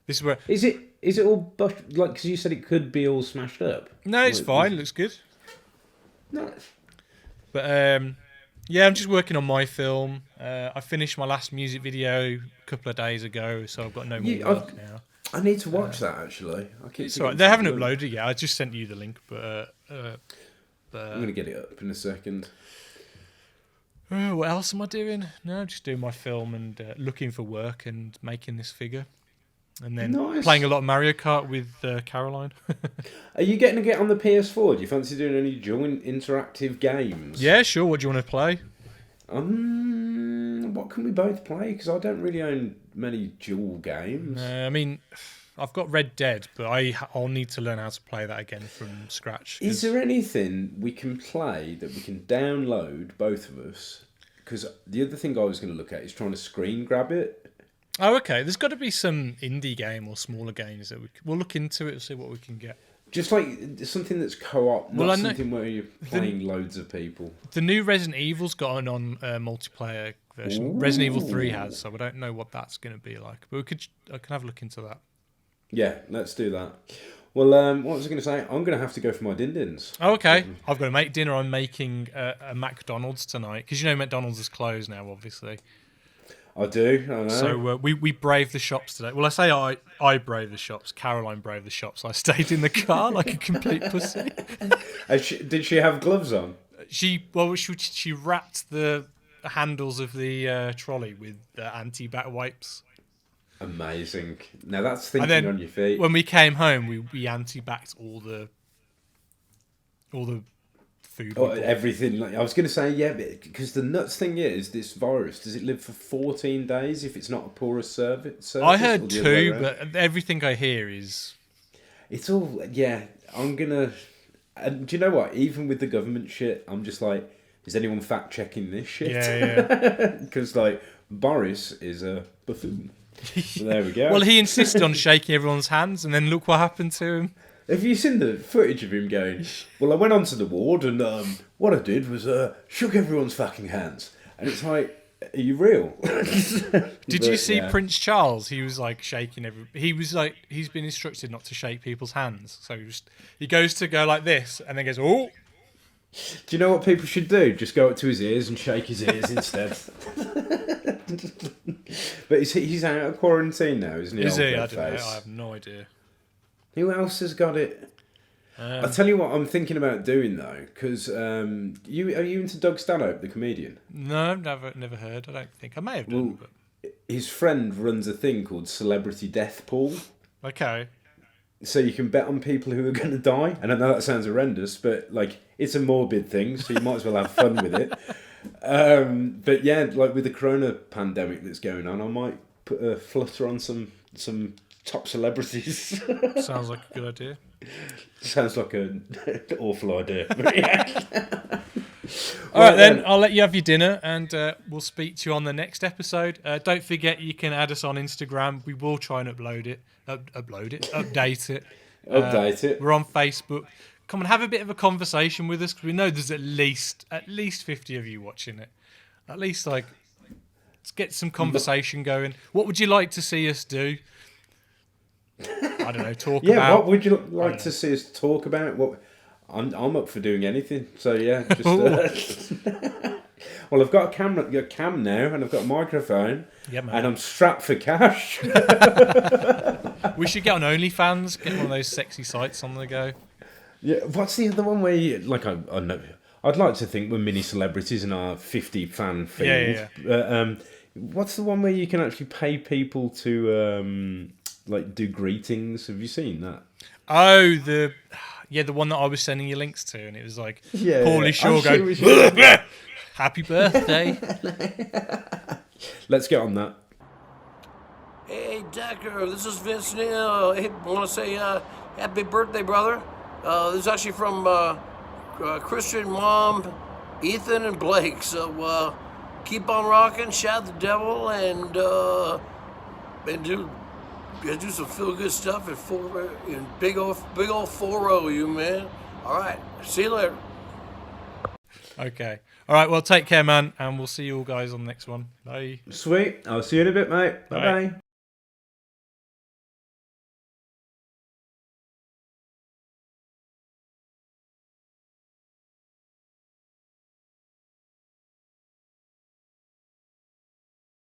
this is where. Is it all like? Because you said it could be all smashed up. No, it's fine. It looks good. Nice. But yeah, I'm just working on my film. I finished my last music video a couple of days ago, so I've got no more work now. I need to watch that actually. It's alright. They haven't uploaded it yet. I just sent you the link, but I'm gonna get it up in a second. What else am I doing? No, I'm just doing my film and looking for work and making this figure, and then playing a lot of Mario Kart with Caroline. Are you getting to get on the PS4? Do you fancy doing any joint interactive games? Yeah, sure. What do you want to play? What can we both play? Because I don't really own many dual games. I mean, I've got Red Dead, but I'll need to learn how to play that again from scratch. Is there anything we can play that we can download, both of us? Because the other thing I was going to look at is trying to screen grab it. Oh, okay. There's got to be some indie game or smaller games that we'll look into it and see what we can get. Just like something that's co-op, not something where you're playing loads of people. The new Resident Evil's got an on multiplayer version. Ooh. Resident Evil 3 has, so I don't know what that's going to be like. But I can have a look into that. Yeah, let's do that. Well, what was I going to say? I'm going to have to go for my din-dins. Oh, okay. I've got to make dinner. I'm making a McDonald's tonight. Because McDonald's is closed now, obviously. I do, I know. So we braved the shops today. Well, I say I braved the shops. Caroline braved the shops. I stayed in the car like a complete pussy. Did she have gloves on? She wrapped the handles of the trolley with anti-bat wipes. Amazing. Now that's thinking on your feet. When we came home, we anti-backed all the food. Everything. I was going to say, yeah, because the nuts thing is, this virus, does it live for 14 days if it's not a porous surface? I heard 2, but everything I hear is... It's all, yeah, I'm going to... And do you know what? Even with the government shit, I'm just like, is anyone fact-checking this shit? Yeah. Because, like, Boris is a buffoon. So there we go. Well, he insisted on shaking everyone's hands, and then look what happened to him. Have you seen the footage of him going, well, I went onto the ward and what I did was shook everyone's fucking hands. And it's like, are you real? Did you see Prince Charles? He was like shaking he was like, he's been instructed not to shake people's hands. So he goes to go like this and then goes, oh. Do you know what people should do? Just go up to his ears and shake his ears instead. But he's out of quarantine now, isn't he? Is he? I don't know. I have no idea. Who else has got it? I'll tell you what I'm thinking about doing though, because are you into Doug Stanhope, the comedian? No, never heard. I don't think I may have done. But his friend runs a thing called Celebrity Death Pool. Okay. So you can bet on people who are going to die, and I know that sounds horrendous, but like it's a morbid thing, so you might as well have fun with it. But yeah, like with the corona pandemic that's going on, I might put a flutter on some top celebrities. Sounds like a good idea. Sounds like an awful idea. All right, then I'll let you have your dinner, and we'll speak to you on the next episode. Don't forget you can add us on Instagram. We will try and update it. Update it. We're on Facebook. Come and have a bit of a conversation with us, because we know there's at least 50 of you watching it. At least let's get some conversation going. What would you like to see us do? I don't know. Talk about. Yeah, what would you like to see us talk about? What I'm up for doing anything. So yeah, just. Well, I've got a cam now, and I've got a microphone, and I'm strapped for cash. We should get on OnlyFans. Get one of those sexy sites on the go. Yeah, what's the other one where you I know? I'd like to think we're mini celebrities in our 50 fan field. Yeah. What's the one where you can actually pay people to do greetings? Have you seen that? Oh, the one that I was sending you links to, and it was like Paulie Shaw going, "Happy birthday." Let's get on that. Hey, Decker, this is Vince Neil. Hey, I want to say happy birthday, brother. This is actually from Christian, Mom, Ethan, and Blake. So keep on rocking, shout the devil, and And do some feel good stuff in big old 4-0, you man. All right, see you later. Okay. All right. Well, take care, man, and we'll see you all guys on the next one. Bye. Sweet. I'll see you in a bit, mate. Bye Bye. bye.